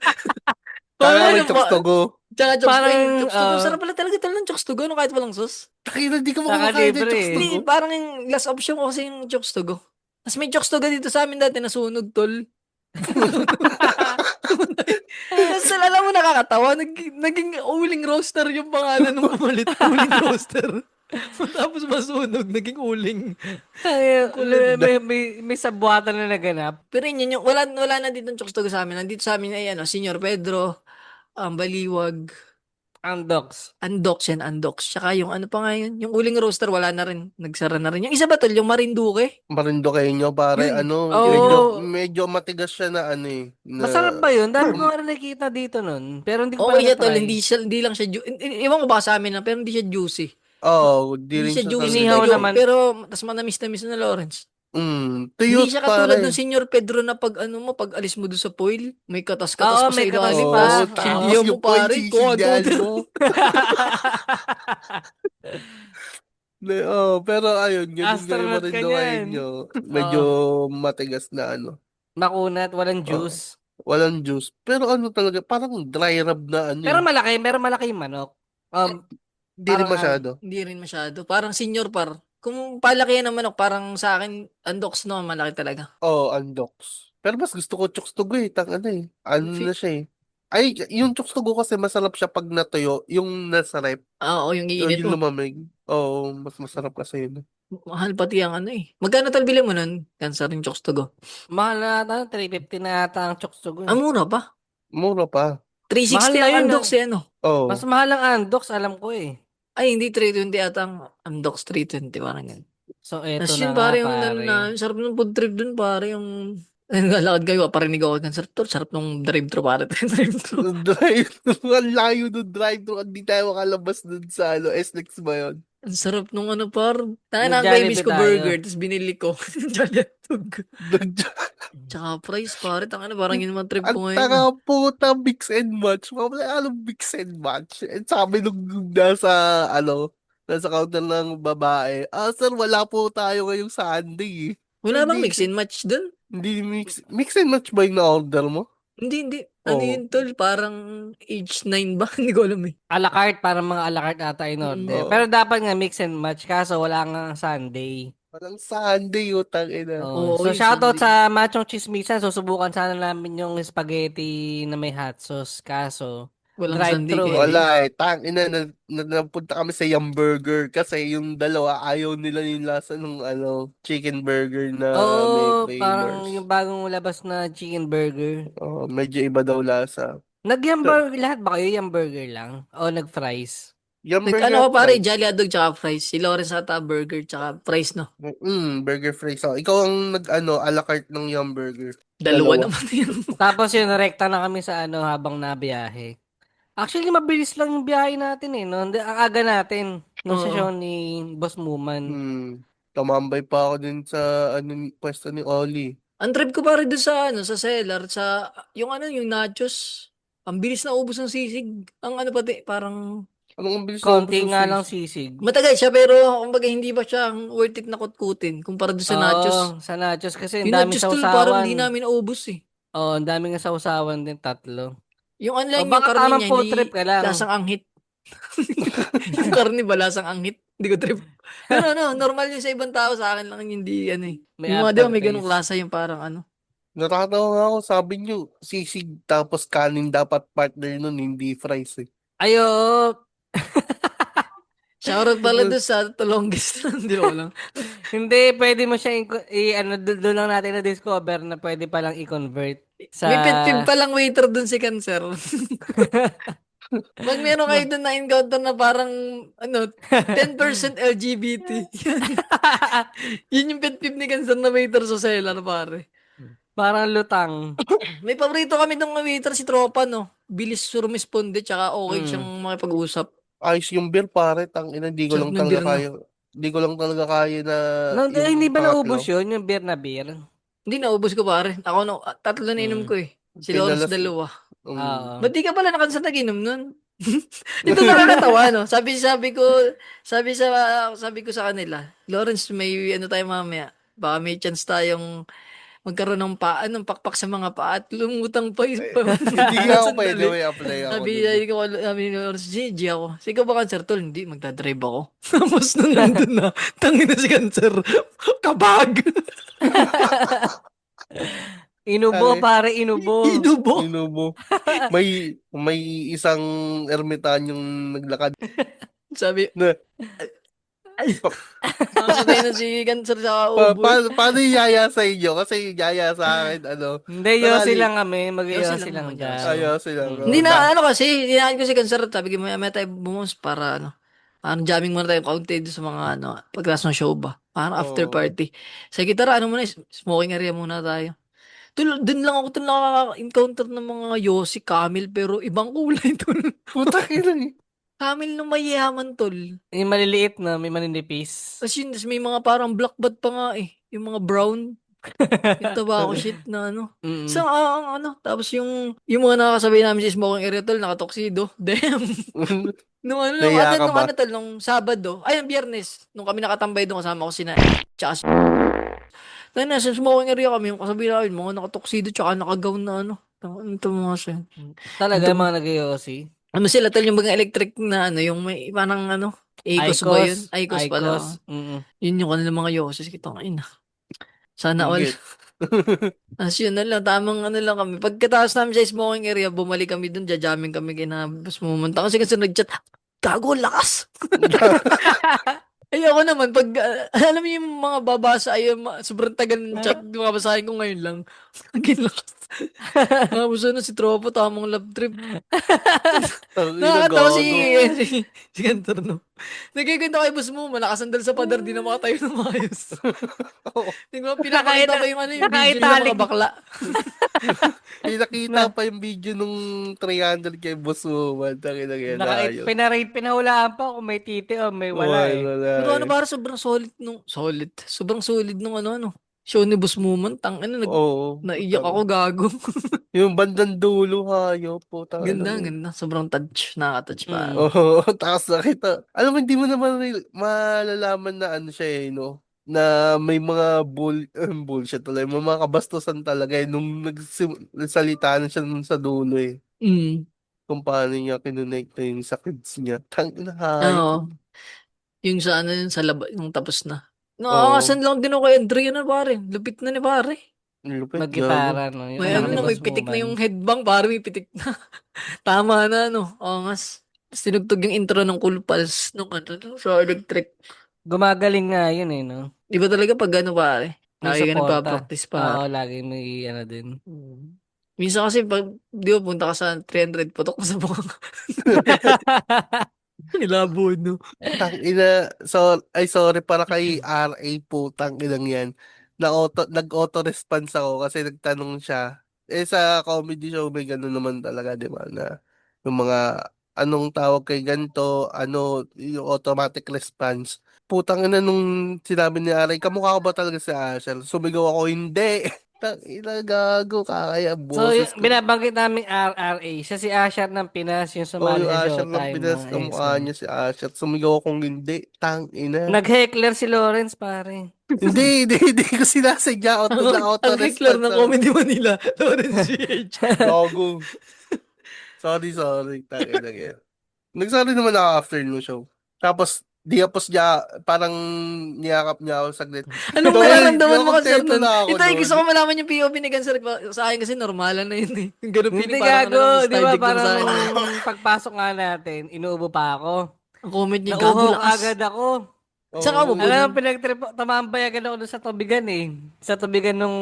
S2: Tsaka
S3: Wala
S2: may
S3: naman.
S2: chokes to go.
S3: Tsaka chokes
S4: Parang,
S3: chokes to go. Sarap pala talaga ng chokes to go, no, kahit walang sauce.
S2: Takina, di ka
S4: Saka
S2: makakakain ng
S4: libre
S2: chokes to
S3: Hindi,
S2: go.
S3: parang yung last option ko kasi yung chokes to go. Tapos may chokes to go dito sa amin dati, nasunog, tol. Tapos alam mo nakakatawa, naging uling roaster yung pangalan nung pumalit. Uling roaster. Tapos masunog, naging uling.
S4: Ay,
S3: Kulit.
S4: may sabwatan na naganap.
S3: Pero yun, wala na dito ng chokes to go sa amin. Nandito sa amin ay Senyor Pedro, Baliwag,
S4: Ang docs.
S3: Andox. Tsaka yung ano pa nga yun, yung uling roaster wala na rin. Nagsara na rin. Yung isa ba tol, yung Marinduque?
S2: Marinduque nyo, pare,
S3: Yun.
S4: Oo.
S2: medyo matigas siya na ano eh. Na,
S4: Masarap ba yun? Dami ko nga rin nakikita dito nun. Pero hindi ko pa
S3: Okay siya tol,
S4: na-try.
S3: hindi lang siya iwan ko ba sa amin na, pero hindi siya juicy.
S2: di
S3: Hindi
S2: rin
S3: siya
S2: siya
S3: juicy
S2: talaga.
S4: Inihaw
S3: tuyo,
S4: naman.
S3: pero tas manamis na Lawrence. Hindi
S2: Tuyot,
S3: siya katulad
S2: pare.
S3: ng Senyor Pedro na pag ano mo, pag alis mo doon sa foil, may
S4: Oo,
S3: katas-katas pa sa
S4: may katas
S3: ilalim.
S4: pa.
S3: Tas
S4: Oo.
S2: tapos
S3: sindihan mo
S2: yung
S3: pare,
S2: sisigahan mo. Pero ayun, ganun nga yung
S4: Astronaut ka
S2: Marinduque
S4: niyan.
S2: nyo. Medyo
S4: Oo.
S2: matigas na ano.
S4: Makunat, walang juice.
S2: Walang juice. Pero ano talaga, parang dry rub na ano
S4: Pero
S2: eh.
S4: malaki yung manok.
S2: Di rin
S4: parang
S2: masyado.
S3: Hindi rin masyado. Parang senior par. Kung palaki yan ng manok, parang sa akin, andox no, malaki talaga.
S2: Andox. Pero mas gusto ko chokes to go eh. Ano eh. Ano
S3: Fi-
S2: na siya eh. Ay, yung chokes to go kasi masarap siya pag natuyo. Yung nasa rep.
S3: Oo, yung
S2: Yung
S3: iinit mo.
S2: lumamig. Oo, mas masarap kasi yun.
S3: Mahal pati ang ano eh. Magkano tal bili mo nun? Cancer yung chokes to go.
S4: mahal na ata, 350 na ata ang chokes to go.
S3: Ah, mura pa.
S2: Mura pa.
S3: 360
S4: Mahal na
S3: ang
S4: yun,
S3: andox eh, ano?
S2: Oo.
S4: Mas mahal ang Andox, alam ko eh.
S3: Ay, hindi 320 ata ang andox 320, parang ganun.
S4: So, eto
S3: Tapos
S4: na
S3: yun
S4: nga,
S3: pare, yung ano
S4: pare.
S3: na, sarap ng food trip dun pare, yung naglalakad kayo, parinig ako ng sarap nung drive-thru pare, drive-thru.
S2: Drive, ang layo ng drive-thru. Hindi tayo makalabas dun sa SLEX ba yun?
S3: Ang sarap nung ano par. Tayo na
S4: Nag-Jollibee
S3: miss ko
S4: tayo.
S3: burger, tapos binili ko. Jolly hotdog. Tsaka fries pare, tangina parang yun naman trip
S2: Ang
S3: ko ngayon.
S2: tanga puta, mix and match. Mamaya, anong mix and match? And sabi nung nasa counter ng babae, sir, wala po tayo ngayong Sunday.
S3: Wala bang
S2: Hindi,
S3: mix and match dun?
S2: hindi mix and match ba yung na-order mo?
S3: Hindi. Ano
S2: Oo.
S3: yun tol? Parang age 9 ba? Hindi ko alam eh.
S4: A la carte, parang mga a la carte ata in order.
S2: Oo.
S4: Pero dapat nga mix and match, kaso wala nga Sunday.
S2: Walang Sunday, utang ina.
S4: Oh.
S3: Oo,
S4: So,
S3: yung
S4: shoutout
S3: Sunday.
S4: sa Machong Chismisan. Susubukan sana namin yung spaghetti na may hot sauce. Kaso,
S3: Walang Sunday
S4: drive-thru
S3: kaya.
S4: eh.
S2: Wala tang ina, napunta kami sa Yum Burger kasi yung dalawa ayaw nila yung lasa ng chicken burger na may
S4: Oo, parang
S2: flavors.
S4: yung bagong labas na chicken burger.
S2: Medyo iba daw lasa.
S4: Nag-hamburger, lahat ba kayo? Yung burger lang? O nag-fries?
S2: Yum
S3: Like,
S2: Burger
S3: ano ko pare,
S2: fries.
S3: Jolly hotdog tsaka fries. Si Lawrence ata burger tsaka fries no.
S2: Burger fries. Ikaw ang a la carte ng Yum Burger.
S3: Dalawa naman yun.
S4: Tapos yun, rekta na kami sa habang nabiyahe. Actually, mabilis lang yung biyahe natin eh. No? Ang aga natin. Nung
S3: Oo.
S4: session ni Boss Muman.
S2: Tumambay pa ako din sa pwesto ni Oli.
S3: Ang trip ko pare doon sa seller, yung nachos. Ang bilis na ubos ng sisig. Ang ano pati, parang
S2: Anong bilis na
S4: Konti
S2: ubos ng
S4: nga lang
S2: sisig?
S4: sisig.
S3: matagal siya pero kumbaga hindi ba siya worth it na kutkutin kumpara doon sa nachos.
S4: Oo, sa nachos kasi ang
S3: Yung
S4: daming
S3: nachos tol, parang
S4: sausawan.
S3: hindi namin naubos eh.
S4: Oo, ang daming sausawan din, 3.
S3: Yung ano
S4: O
S3: lang, yung
S4: baka
S3: karne
S4: tamang
S3: niya,
S4: food
S3: hindi
S4: trip ka lang.
S3: lasang anghit. Yung karne ba, lasang anghit? Hindi ko trip. Pero normal yun sa ibang tao, sa akin lang hindi ano eh.
S4: May
S3: Yung mga di ba may
S4: aftertaste.
S3: ganung lasa yung parang ano.
S2: Natatawa nga ako, sabi niyo, sisig tapos kanin dapat partner nun, hindi fries eh.
S4: Ayo,
S3: Shoutout pala doon sa Tolongges lang, di ko lang.
S4: hindi, pwede mo siya doon lang natin na-discover na pwede palang i-convert sa...
S3: May pet peeve palang waiter doon si Cancer. Pag meron kayo doon na-encounter na parang 10% LGBT. Yun yung pet peeve ni Cancer na waiter sa cellar, pare.
S4: Parang lutang.
S3: May paborito kami ng waiter si Tropa, no? Bilis rumisponde, tsaka okay siyang makipag-usap.
S2: Ayos yung beer pare, tangina, hindi ko
S3: Sarap
S2: lang
S3: ng
S2: talaga
S3: beer, no?
S2: kaya. Hindi ko lang talaga kaya na
S4: Hindi ba
S2: pangatlo.
S4: naubos yun, yung beer na beer?
S3: Hindi, naubos ko pare. Ako, tatlo na inom ko eh. Si Lawrence,
S2: Pinalas-
S3: dalawa.
S4: Oo.
S3: Ba't di ka pala nakansa nag-inom nun? Ito nakakatawa, no? Sabi ko sa kanila, Lawrence, may ano tayo mamaya. Baka may chance tayong magkaroon ng pakpak sa mga paa at lumutang pa yung
S2: Hindi nga ako
S3: Sandali.
S2: pwede, may apply ako.
S3: Sabi ni Lawrence, GG ako. Sige ba cancer tol? Hindi, magdadrive ako. Tapos nung nandun na, tangin na si cancer. Kabag.
S4: Inubo, pare, inubo.
S3: Inubo.
S2: Inubo. May isang ermitanyong naglakad.
S3: Sabi,
S2: Na,
S3: nakasabay na si cancer sa ubo.
S2: paano yung yaya sa inyo? Kasi yung yaya sa akin,
S4: Hindi, yosi lang kami. Mag-yosi lang
S3: naman,
S4: dyan.
S2: ayaw sila.
S3: Hindi na, kasi, hinaan ko si cancer. Sabi ko, may tayo bumos para parang jamming muna tayo kaunti doon sa mga pagkatapos ng show ba? Parang after
S2: Oo.
S3: party. Sa gitara, muna, smoking area muna tayo. Doon lang ako nakaka-encounter ng mga Yossi, Camel, pero ibang kulay tol.
S2: Puta kailan.
S3: Camel na mayaman tol.
S4: Yung maliliit na, may maninipis.
S3: Tapos yun, may mga parang black bat pa nga eh. Yung mga brown. Yung tobacco shit na
S4: Mm-mm.
S3: So, tapos yung mga nakakasabay namin sa smoking area tol, nakatoksido. Damn.
S2: Naiya ka ba?
S3: Nung Sabado, ang Biyernes, nung kami nakatambay doon kasama ko sina tsaka si tayo na, sa smoking area kami, yung kasabi namin, mga nakatoksido tsaka nakagaw na ano to mga siya.
S4: Talaga, mga nag-yosi.
S3: Ano sila tol, yung mga electric na yung may parang Icos ba yun? Icos pala.
S4: Mm-mm.
S3: Yun yung kanilang mga yosis. Kita ko, sana all.
S2: Ingit.
S3: As yun na lang, tamang lang kami. Pagkatapos namin sa smoking area, bumalik kami dun, jamming kami kinabas pumunta. Kasi nag-chat, gago, lakas! Ayoko naman, pag, alam mo yung mga babasa, sobrang tagal ng chat, babasahin ko ngayon lang. Ang lakas. Tapos ano, si Tropo, tamang love trip.
S2: Tangina,
S3: Nakakatawa si,
S2: gago.
S3: si Cantor, no? Nagkikwento kay boss mo, nakasandal sa pader, di na makatayo ng maayos.
S2: Oo.
S3: Tingnan mo, pinapakita pa yung ano, yung video nila
S4: Naka-italic.
S3: mga bakla.
S2: May nakita
S4: Na,
S2: pa yung video nung 300 kay Boss Woman. Tangina, yan ayos.
S4: pinahulaan pa kung may titi o may wala
S2: Wala,
S4: eh.
S2: wala
S3: Pero ano,
S2: eh.
S3: para sobrang sobrang solid nung ano, show ni Boss Muman,
S2: Oo.
S3: naiyak ako, gago.
S2: Yung bandang dulo, hayo po.
S3: Ganda,
S2: Tangina.
S3: ganda. Sobrang touch, nakaka-touch pa.
S4: Mm.
S2: Oo, tapos nakita. Alam mo, hindi mo naman malalaman na ano siya eh, no? Na may mga bullshit talaga. May mga kabastusan talaga eh. Nung nagsalita na siya nun sa dulo eh.
S3: Mm.
S2: Kung paano niya kinonect na yung sa kids niya. Tangina, hayop.
S3: Oo. Yung sa ano yun, sa laba, yung tapos na.
S2: Oo.
S3: Nakakasan lang din ako kay Andrea na pare. Lupit na ni pare.
S2: Ang lupit, gago.
S4: Mag-gitara, no? Yung
S3: May
S4: anak
S3: ano
S4: ni
S3: na, may
S4: Boss
S3: pitik na
S4: Woman.
S3: yung headbang, pare may pitik na. Tama na, no? Angas. Tapos tinugtog yung intro ng Cool Pals nung ano, sa electric.
S4: Gumagaling nga yun eh, no?
S3: Iba talaga pag ano pare.
S4: May
S3: Lagi ka
S4: suporta.
S3: nagpa-practice
S4: Oo,
S3: pare.
S4: lagi may ano din.
S3: Mm. Minsan kasi pag, di ba, punta ka sa 300, putok mo sa bukang. Ilabo, no?
S2: Tangina, so, ay sorry para kay RA po, tanginang yan. Nag-auto-response ako kasi nagtanong siya. Eh sa comedy show may gano'n naman talaga, di ba? Na yung mga anong tawag kay ganito, ano, yung automatic response. Putang ina nung sinabi ni RA, kamukha ko ba talaga si Asher? Sumigaw ako, hindi. Tangina, gago, kakaya
S4: So,
S2: boses ko.
S4: binabanggit namin RRA. Siya si Asher ng Pinas, yung
S2: Oh,
S4: sumali
S2: yung
S4: sa
S2: Asher ng
S4: Showtime,
S2: Pinas,
S4: mga
S2: kamukha
S4: EXO.
S2: niya si Asher. Sumigaw akong hindi. Tangina.
S4: Nag-heckler si Lawrence, pare.
S2: Hindi ko sinasadya.
S3: Ang heklar
S2: Na-auto-response
S3: ng
S2: ako.
S3: Comedy Manila, Lawrence CH.
S2: Gago. Sorry. Tangina yan. Nagsorry naman ako after no show. Tapos, tapos niya, parang niyakap niya ako saglit.
S3: Anong
S2: Tol,
S3: nararamdaman mo kasi sir
S2: kontento
S3: nun?
S2: na ako
S3: Ito ay
S2: doon.
S3: gusto ko malaman yung POV ni Gan sir. Sa akin kasi normalan na yun eh. Yung ganun
S4: Hindi
S3: feeling parang ano lang,
S4: gago, di ba
S3: nostalgic lang
S4: parang
S3: sa akin.
S4: nung pagpasok nga natin, inuubo pa ako.
S3: Ang comment niya, gago
S4: Nauuhaw
S3: lakas.
S4: agad ako.
S3: Saan ka upo
S2: Oo.
S4: Alam
S3: nun?
S4: mo, tumambay agad ako doon sa tubigan eh. Sa tubigan nung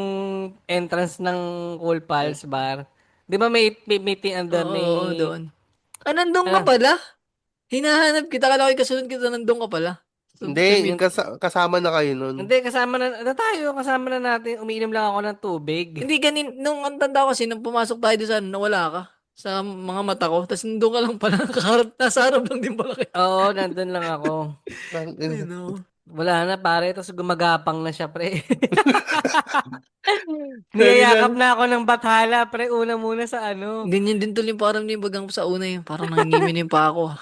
S4: entrance ng Cool Pals Bar. Di ba may meeting andun ni...
S3: Oo, doon. Ah, nandun ka
S4: Ah,
S3: pala? Hinahanap kita, kala ko kasunod kita, nandun ka pala. Sa
S2: Hindi,
S3: meet.
S2: kasama na kayo nun.
S4: hindi, kasama na natin. Umiinom lang ako ng tubig.
S3: Hindi, nung ang tanda ko kasi, nung pumasok tayo doon sa ano, nawala ka. Sa mga mata ko. Tapos nandun ka lang pala, nasa harap lang din pala kayo.
S4: Oo, nandun lang ako.
S3: Ay, no.
S4: Wala na pare, tapos gumagapang na siya pre.
S2: Tangina.
S4: Niyayakap na ako ng bathala pre, una muna sa ano.
S3: Ganyan din tuloy yung parang yung bagang sa una yun. Parang nangingimin pa ako.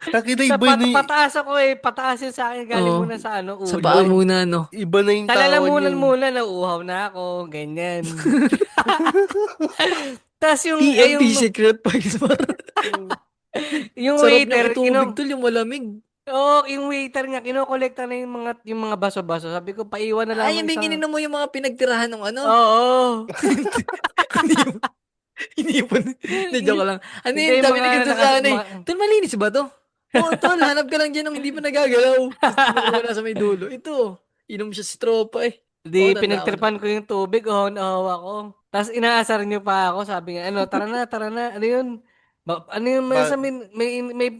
S2: Tangina,
S4: Sa
S2: iba na,
S4: pataas ako eh, pataas yun sa akin galing
S3: Oo.
S4: muna sa ano,
S3: Sa
S4: ulo.
S3: paa muna, no?
S2: iba na yung
S4: Sa
S2: tawan
S4: lalamunan
S2: yun.
S4: muna, nauuhaw na ako, ganyan. Tapos yung,
S3: PMP
S4: yung,
S3: Secret Pies.
S4: yung
S3: Sarap
S4: waiter,
S3: niyang itubig tol, yung malamig.
S4: yung waiter nga, kinokolekta na yung mga baso-baso. Sabi ko, paiwan na lang
S3: Ay, yung binginin mo yung mga pinagtirahan ng ano.
S4: Oo.
S3: Inipon. Hindi, joke lang. Ano
S4: Hindi,
S3: yun, sabi ni
S4: mga
S3: Ganto sa ano eh.
S4: mga-
S3: Tol, malinis ba to? Oo, tol, hanap ka lang dyan nung hindi pa nagagalaw. Tapos tinuro na sa may dulo. Ito, inom siya si tropa eh. Oo,
S4: Di,
S3: tanda ko na.
S4: pinagtripan ko yung tubig, oh ako. Tapos inaasar niyo pa ako, sabi nga, ano, tara na, ano yun? Ano yun,
S2: Ba-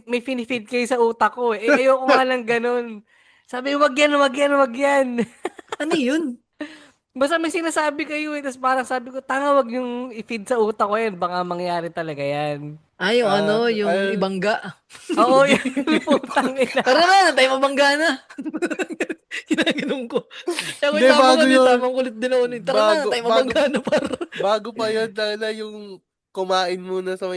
S4: may finifeed kayo sa utak ko eh. Ayoko nga lang ganun. Sabi, wag yan.
S3: Ano yun?
S4: Basta may sinasabi kayo eh, tapos parang sabi ko, tanga, wag yung i-feed sa utak ko yan, baka mangyari talaga yan.
S3: Ah, yung ano, yung ibangga.
S4: Oo, yan, putang ina.
S3: Tara na, tayo mabangga na. Ginaganon ko. Kaya ko
S2: Hindi,
S3: tamang
S2: bago
S3: ano,
S2: yun.
S3: tamang kulit din ako nun. Tara na, tayo mabangga na par.
S2: Bago pa yun, na yung kumain muna sa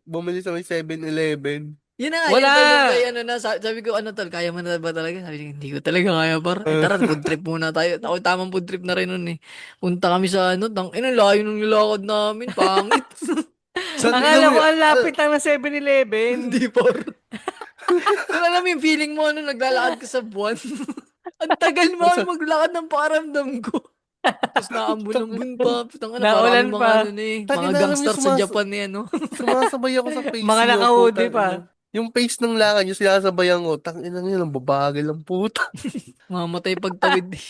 S2: bumili sa may 7-Eleven.
S3: Yun na nga,
S4: Wala.
S3: yun tol, yung kay ano na, sabi ko, ano tol, kaya mo na ba talaga? Sabi niya, hindi ko talaga kaya par. Eh, tara, food trip muna tayo. Ako tamang food trip na rin nun eh. Punta kami sa ano, layo ng nilakad namin, pangit.
S4: Akala ko ang lapit lang ng 7-Eleven.
S3: Hindi par. Pero alam mo yung feeling mo, ano, naglalakad ka sa buwan. Ang tagal mo maglakad ng pakiramdam ko. Tapos naambun-ambun pa. Parang
S4: Naulan
S3: mga
S4: pa.
S3: ano na eh.
S2: Tangina,
S3: Mga
S2: alam
S3: gangster
S2: niyo,
S3: sa Japan eh, ano.
S2: Sumasabay ako sa face
S4: Mga
S2: niyo,
S4: naka-hoodie
S2: puta,
S4: pa.
S2: ano. Yung face ng lakad niyo, sinasabayan ko, tangina niyo, ang babagal ang puta.
S3: Mamatay pagtawid eh.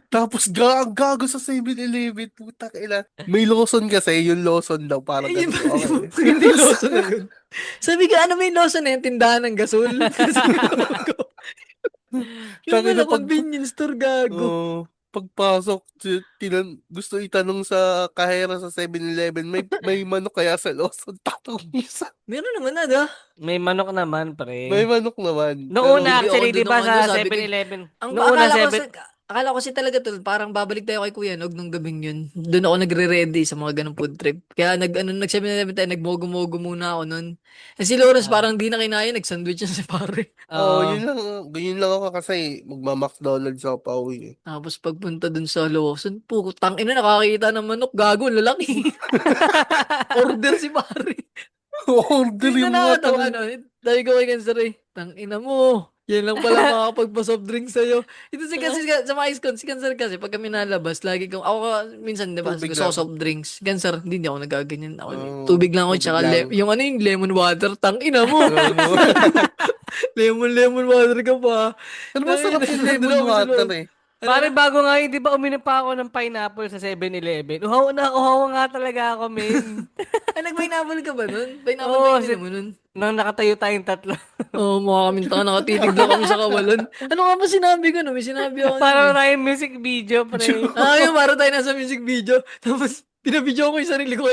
S2: Tapos ang gago sa 7-Eleven, putang ina. May Lawson kasi, yung Lawson daw, parang
S3: Eh,
S2: ganito.
S3: yung
S2: Okay.
S3: hindi Lawson na yun. Sabi ka, ano may Lawson na yun? Tindahan ng gasol? Kasi gago. Yung
S2: Tangina
S3: pala, convenience store, gago.
S2: pagpasok, gusto itanong sa kahera sa 7-Eleven, may manok kaya sa Lawson? Tatong isa.
S3: Meron naman na,
S4: May manok naman,
S2: May
S4: pre.
S2: manok naman.
S4: Noong
S2: Pero,
S4: una,
S3: Bibili ako
S4: actually, di
S3: dun
S4: ba
S3: ng ano,
S4: sa
S3: sabi ko,
S4: 7-Eleven?
S3: ang
S4: Noong una,
S3: akala ko kasi talaga tol, parang babalik tayo kay Kuya Nog nung gabing yun. Doon ako nagre-ready sa mga ganong food trip. Kaya nag 7-Eleven tayo, nagmogo-mogo muna ako nun. Eh si Lawrence
S4: Ah.
S3: parang di na kinaya, nag-sandwich yan si pare.
S2: yun
S4: Oo.
S2: lang. Yun lang ako kasi magma-McDonald's ako pa uwi.
S3: Tapos pagpunta dun sa Lawson, putang ina, nakakita ng manok, gago, ang lalaki. Order si pare.
S2: Order
S3: Hindi
S2: yung
S3: na
S2: mga
S3: nakakatawa, ano, dahil ko kay Cancer eh, tang ina mo, yan lang pala makakapagpa-soft drink sa'yo. Ito si Cancer, sa mga iskon, si Cancer kasi, pag kami nalabas, lagi kong, ako minsan, di ba,
S2: Tubig
S3: gusto ko
S2: lang.
S3: soft drinks. Cancer, hindi ako nagaganyan. Ako,
S2: Oo,
S3: tubig lang ako,
S2: tubig
S3: tsaka,
S2: lang.
S3: yung ano yung lemon water, tang ina mo.
S2: Ano,
S3: Lemon water ka pa.
S2: Ano masarap yung lemon water eh.
S4: Pare, bago nga yun, di ba uminom pa ako ng pineapple sa 7-Eleven? Uhaw nga talaga ako, men.
S3: Ay, nag-pineapple ka ba nun? Pineapple
S4: Oo,
S3: ba yung mo nun?
S4: Nang nakatayo tayong tatlo.
S3: Oo, mukha kami taka, nakatitig lang kami sa kawalan. Ano nga ba sinabi ko no? May sinabi ako nun
S4: Parang
S3: eh.
S4: tayong music video, pre.
S3: Yung para tayo nasa music video. Tapos, pinabidyo ko yung sarili ko.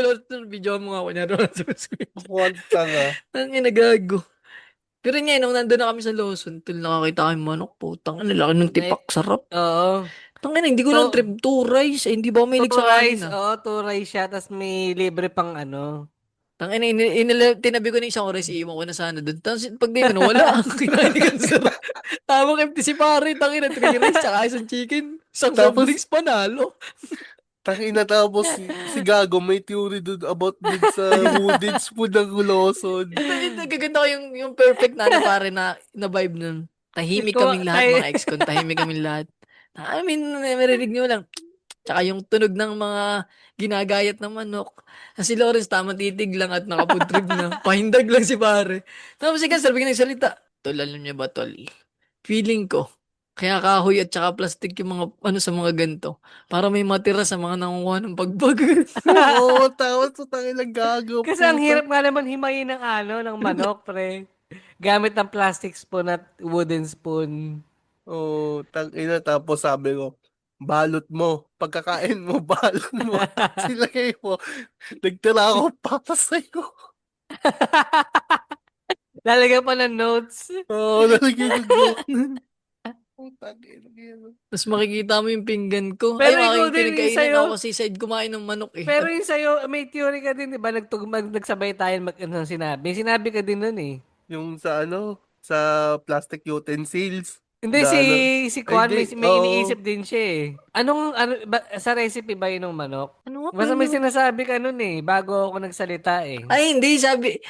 S3: Video mo nga ako niya doon sa music video.
S2: Kwanta nga.
S3: Ang inagago. Pero nga, nung nandun na kami sa Lawson, tul nakakita kami manok, putang, ano laki ng tipak, sarap.
S4: Oo.
S3: Tangina, hindi ko lang trip, two rice, hindi ba ako mahilig
S4: Two
S3: sa
S4: rice,
S3: kanin
S4: oo, two rice siya, tapos may libre pang ano.
S3: Tangina, tinabi ko na isang oras, iiwan ko na sana doon. Tapos pag di mo, wala. Kinain ni Cancer. Tawag empty si pare, tangina, 3 rice, tsaka isang chicken. Isang soft
S2: Tapos-
S3: drinks, panalo.
S2: Tangina tapos si Gago may theory dun about dun sa woodage food ng Lawson.
S3: Ito, gaganda ko yung perfect na ano, pare na vibe nun. Tahimik
S4: Ikaw,
S3: kaming lahat, mga ex-con. Tahimik kaming lahat. I mean, marinig nyo lang. Tsaka yung tunog ng mga ginagayat ng manok. Si Lawrence, tama titig lang at nakapudrib na. Pahindag lang si pare. Tapos si Cancer, bigyan nagsalita. Tol, alam niyo ba, tol? Feeling ko, kaya kahoy at tsaka plastic yung mga, ano sa mga ganito. Para may matira sa mga nangunguha ng pagbag.
S2: Oo, tapos tangina Gago.
S4: Kasi ang
S2: puta.
S4: hirap nga naman himayin ng ano, ng manok, pre. Gamit ng plastic spoon at wooden spoon.
S2: Oo, tangina tapos sabi ko, balot mo. Pagkakain mo, balot mo. Silagay mo. Nagtira ako para sa'yo.
S4: Lalagyan pa ng notes.
S2: Oo, nalagyan ko. Putang ina.
S3: Tapos makikita mo yung pinggan ko.
S4: Pero
S3: Ay,
S4: ikaw
S3: aking
S4: din,
S3: pinagkainan
S4: sa'yo.
S3: ako kasi side kumain ng manok eh.
S4: Pero yung sa'yo, may theory ka din, di ba? Nagsabay tayo ano sinabi. May sinabi ka din nun eh.
S2: Yung sa sa plastic utensils.
S4: Hindi,
S2: Na ano.
S4: si Kwan,
S2: Ay,
S4: may
S2: oo.
S4: iniisip din siya eh. Sa recipe ba yun ng manok?
S3: Ano nga
S4: Basta may
S3: yun?
S4: sinasabi ka nun eh, bago ako nagsalita eh.
S3: Ay, hindi. Sabi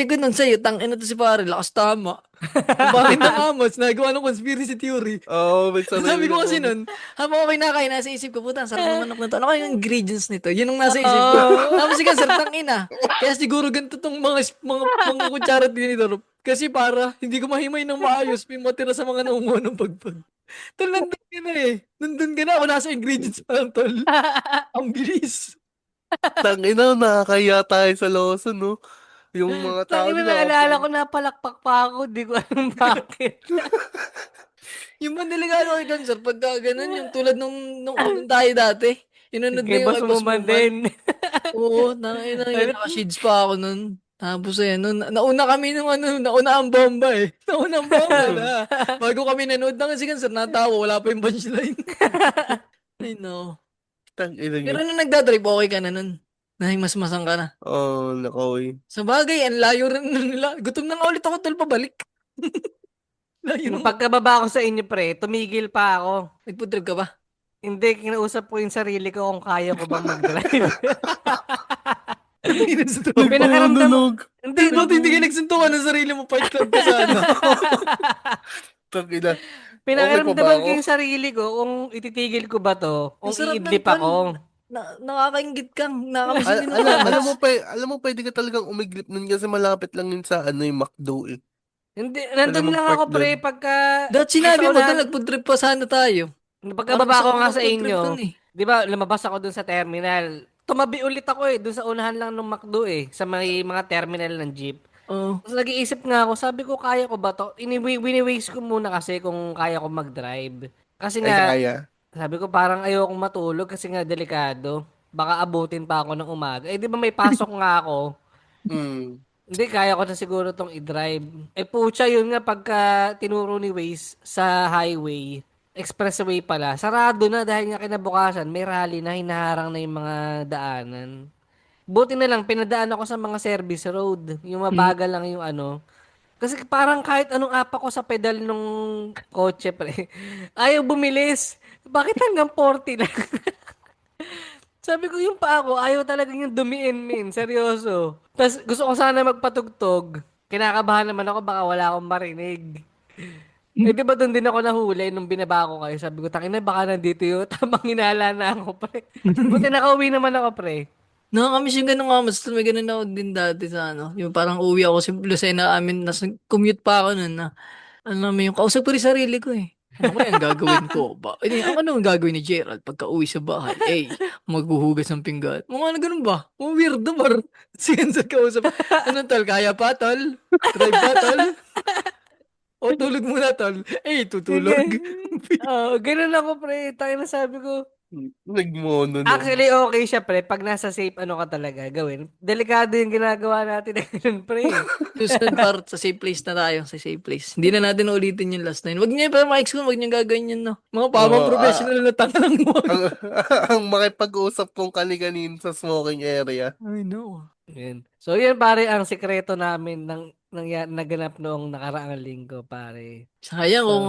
S3: ko nun sa'yo, tangina to si pare, lakas tama. Kung bakit nakamas, nagawa ng conspiracy theory.
S2: Oo, may sarili
S3: Sabi ko
S2: ako.
S3: kasi nun, habang ako kinakain, nasa isip ko, puta, ang sarap ng manok na to. Ano kaya yung ingredients nito? Yun ang nasa isip ko. Tapos si Cancer, tangina. Kaya siguro ganito tong mga kutsara tinidor. Kasi para, hindi ko mahimay ng maayos, may matira sa mga naunguha ng pagpag. Tol, nandun ka na eh. Nandun ka na, ako nasa ingredients pa lang, tol. Ang bilis.
S2: Tangina, nakakaya tayo sa Lawson, no? Yung mga tao
S4: Tangina,
S2: nila.
S4: naalala ko napalakpak pa ako, di ko alam bakit.
S3: Yung mandelikado kay Cancer, pagka ganun, yung tulad nung tayo dati. Inunod na
S4: Kay
S3: yung
S4: Boss
S3: kay Boss
S4: Muman
S3: Muman.
S4: din.
S3: Oo, naka-shades pa ako nun. Tapos ayan, nauna kami nauna ang bomba eh. Nauna ang bomba na. Bago kami nanood na kasi Cancer, natawa, wala pa yung punchline. I know.
S2: Tangina
S3: Pero
S2: niya.
S3: nung nagdadrive, okay ka na nun. Nahimasmasan ka na.
S2: Oo, nakoy.
S3: Sa bagay, ang layo rin nun nila. Gutom na nga ulit ako, tol, pabalik. Layo
S4: Nung
S3: nung
S4: pagkababa ko sa inyo, pre, tumigil pa ako.
S3: nagputrip ka ba?
S4: Hindi, kinausap ko yung sarili ko kung kaya ko bang mag-drive. Pinakaramdam mo.
S2: Nagbununog.
S4: Hindi,
S3: Pero ba't hindi ka nagsuntukan ng sarili mo, fight club ka sana?
S2: Tangina.
S4: Pinakaramdaman
S2: ako?
S4: ko yung sarili ko kung ititigil ko ba to, kung
S3: Ang sarap ng
S4: iidlip
S3: tol.
S4: ako.
S3: Nakakaingit kang, nakakamiss din
S2: Alam mo, pwede ka talagang umiglip nun kasi malapit lang yun sa yung McDo eh.
S4: Hindi, nandun
S2: Pwede
S4: lang
S2: mag-park
S4: ako pre,
S2: dun.
S4: pagka...
S3: Dahil sinabi
S4: sa
S3: mo,
S4: unahan-
S3: dahil nagputrip pa sana tayo.
S4: Pagkababa ko nga sa
S3: Trip dun
S4: inyo,
S3: eh.
S4: di ba, lumabas ako dun sa terminal. Tumabi ulit ako dun sa unahan lang ng McDo sa may mga terminal ng jeep.
S3: Oh.
S4: Tapos nag-iisip nga ako, sabi ko, kaya ko ba to? Wini-waste ko muna kasi kung kaya ko mag-drive. Kasi
S2: Ay,
S4: nga,
S2: kaya.
S4: sabi ko, parang ayokong matulog kasi nga delikado. Baka abutin pa ako ng umaga. Di ba may pasok nga ako?
S2: Mm.
S4: Hindi, kaya ko na siguro tong i-drive. Pucha, yun nga pagka tinuro ni Waze sa highway, expressway pala, sarado na dahil nga kinabukasan, may rally na, hinaharang na yung mga daanan. Buti na lang, pinadaan ako sa mga service road. Yung mabagal lang yung ano. Kasi parang kahit anong apa ko sa pedal nung kotse, pre, ayaw bumilis. Bakit hanggang 40 lang? Sabi ko yung pa ako, ayaw talaga yung dumiin, min. Seryoso. Tapos gusto ko sana magpatugtog. Kinakabahan naman ako, baka wala akong marinig. Di ba doon din ako nahuli nung binaba ko kayo? Sabi ko, tangina, baka nandito yung tamang hinala na ako, pre. Buti nakauwi naman ako, pre.
S3: Nakakamiss yung ganun nga, mas may ganun ako din dati sa ano. Yung parang uwi ako sa Lucena amin, nas commute pa ako nun na. Ano naman yung kausap ko rin sarili ko eh. Ano kaya ang gagawin ko ba? Eh, ano ang gagawin ni Gerald pagka uwi sa bahay? Eh, maghuhugas ng pinggan. Mga ano ganun ba? Mga weirdo bar. Sige sa kausap. Ano tol? Kaya pa tol? Try pa tol? O tulog muna tol? Eh, tutulog.
S4: Ganun ako, pre. Tayo na sabi ko.
S2: Nagmono na.
S4: Actually, okay siya, pre. Pag nasa safe, ano ka talaga gawin. Delikado yung ginagawa natin na ganun, pre.
S3: Susunod part sa safe place na tayo. Sa safe place. Hindi na natin ulitin yung last 9. Wag niyo pa Mike School. Wag niyo gagawin yun, no? Mga pamang
S2: Oo,
S3: professional na tangang mo.
S2: ang, ang makipag-usap kong kani-kanin sa smoking area.
S3: I know.
S4: Yan. So, yan, pare, ang sikreto namin naganap noong nakaraang linggo, pare.
S3: Sayang kung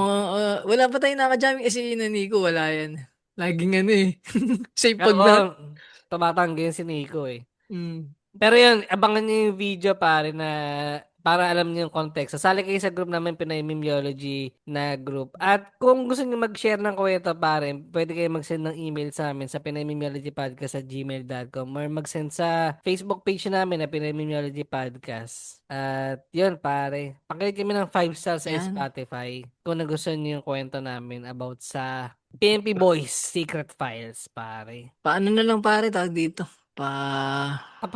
S3: wala pa tayong naka-jamming kasi na Nico, wala yan. Laging ano eh. Safe pag na.
S4: Ako, tumatanggi yun si Nico eh.
S3: Mm.
S4: Pero yun, abangan niyo yung video pare na para alam niyo yung context. Sasali kayo sa group namin Pinoy Memeology na group. At kung gusto niyo mag-share ng kwento pare, pwede kayo mag-send ng email sa amin sa pinoymemeologypodcast@gmail.com or mag-send sa Facebook page namin na Pinoy Memeology Podcast. At yun pare, pakinggan kami ng 5 stars sa
S3: Yan.
S4: Spotify kung nagustuhan niyo yung kwento namin about sa PNP Boys Secret Files pare.
S3: Paano na lang pare tawag dito?
S4: Pa-follow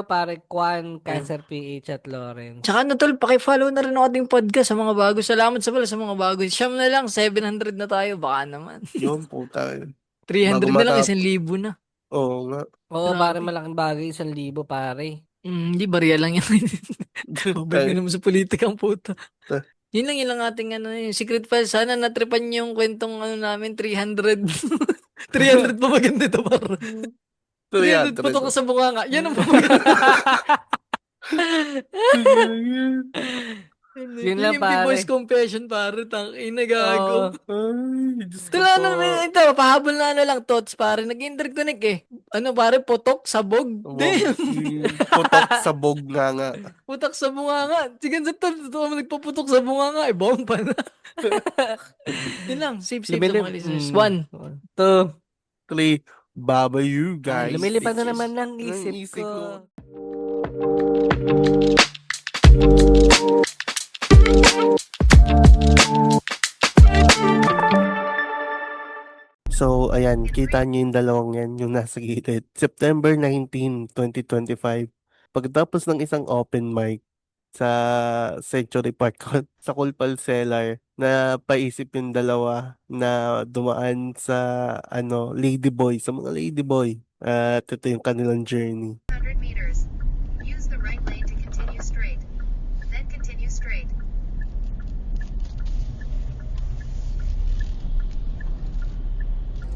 S4: pare Kwan, Cancer PH at Lawrence.
S3: Tsaka ano tol, paki-follow na rin ang ating podcast sa mga bago. Salamat sa pala sa mga bago. Siyam na lang, 700 na tayo. Baka naman.
S2: Yun, puta.
S3: 300
S2: Bago
S3: na lang,
S2: matap-
S3: 1,000 na.
S2: Oo nga.
S4: Oo,
S3: Grabe.
S4: pare malaking bagay, 1,000 pare.
S3: Hindi, bariya lang yan. Babalik ka naman sa politikang puta. Yun lang ating ano, yung secret file. Sana natripan niyo yung kwentong ano namin, 300. 300 pa maganda ito, par. 300 putok sa bunga nga. Yan ang pamaganda.
S4: Yun lang,
S3: Yung
S4: pare.
S3: Boys Confession, pare. Tangina, gago.
S2: Ay, Diyos ko
S3: Tala
S2: po.
S3: na, ito, pahabol na ano lang, thoughts, pare. Nag-interconnect eh. Ano, pare, putok, sabog. Damn.
S2: Putok sa bog nga.
S3: Putok sa bunga nga. Sige, sa totoo mo nagpaputok sa bunga nga. Eh, bomba na. Yun lang, safe sa mga listeners. 1.
S4: 2.
S2: 3. Baba you guys.
S4: Lumilipad na
S2: Bitches.
S4: naman ng
S2: Ng
S4: isip
S2: isip
S4: ko.
S2: ko. So, ayan, kita niyo yung dalawang yan, yung nasa gilid. September 19, 2025. Pagkatapos ng isang open mic sa Century Park sa Kulpal Cellar, na paisip yung dalawa na dumaan sa Ladyboy, sa mga Ladyboy. At ito yung kanilang journey.
S5: 100 meters. Use the right lane to continue straight. Then continue straight.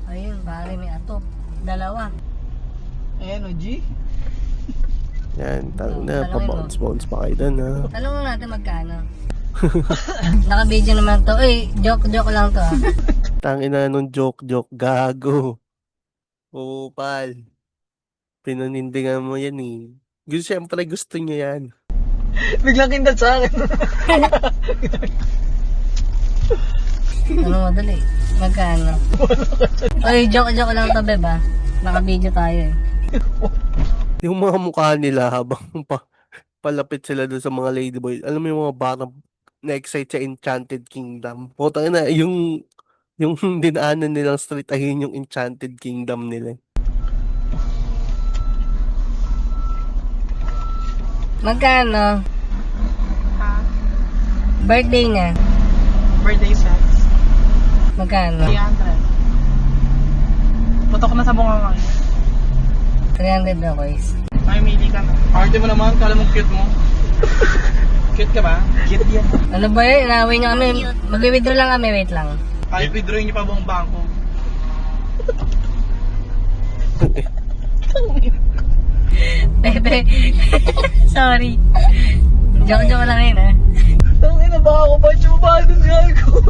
S6: Ayun, pare, may ato. Dalawa.
S3: Ayan o, G.
S2: Yan, talo
S6: Talangin
S2: na,
S6: mo.
S2: pa-bounce-bounce pa kayo doon, ha.
S6: Talong natin magkano. Naka-video naman to. Joke lang to.
S2: Tangin na nung joke, gago. Oo, pal. Pinanindingan mo yan, eh. Siyempre, gusto niya yan.
S3: Biglang kindat sa akin.
S6: Ano madali? Magkano? Joke lang to, beba. Naka-video tayo eh.
S2: Yung mga mukha nila habang palapit sila doon sa mga ladyboy. Alam mo yung mga batang na-excite sa Enchanted Kingdom. Putang na, yung Yung dinaanan nilang street ayun yung Enchanted Kingdom nila.
S6: Magkano?
S7: Ha?
S6: Birthday niya.
S7: Birthday sex.
S6: Magkano?
S7: 300. Putok na sa bunga ngayon.
S6: 300 na boys.
S7: Mamimili ka na. Arte mo naman, kala mo cute mo. Cute ka ba? Cute yan.
S6: Ano ba yun? Inaway niyo kami. Mag-withdraw lang kami. Wait lang.
S7: Kahit withdrawing niyo pa buong bangko.
S6: Bebe. Sorry. Joke lang yun ah.
S7: Tangin na ba ako ba? Chumado niya ako.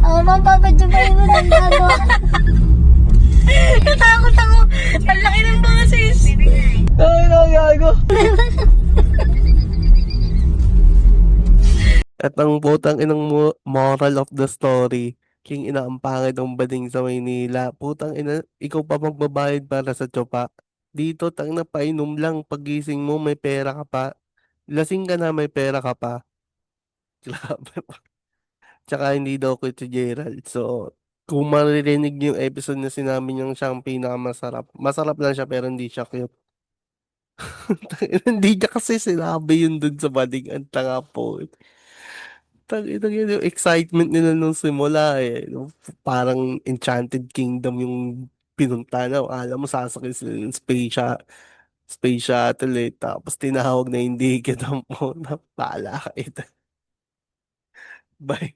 S6: Ako mapapadjubay mo ng gago. Natakot ako. Ang laki ng boses.
S7: Tangin na gago.
S2: At ang putang inang moral of the story, king ina ang pangit ng bading sa Maynila. Putang ina, ikaw pa magbabayad para sa tsopa. Dito, tang na painom lang. Pagising mo, may pera ka pa. Lasing ka na, may pera ka pa. Grabe. Tsaka hindi daw ko si Gerald. So, kung maririnig niyo yung episode na sinabi niyang siya ang pinakamasarap. Masarap lang siya pero hindi siya cute. Hindi niya kasi sinabi yun dun sa bading. Ang tanga po. Tangina yun yung excitement nila nung simula eh. Parang Enchanted Kingdom yung pinunta na. Alam mo, sasakay sila ng space shuttle eh. Tapos tinawag na hindi kita mo na pala kayo. Bye.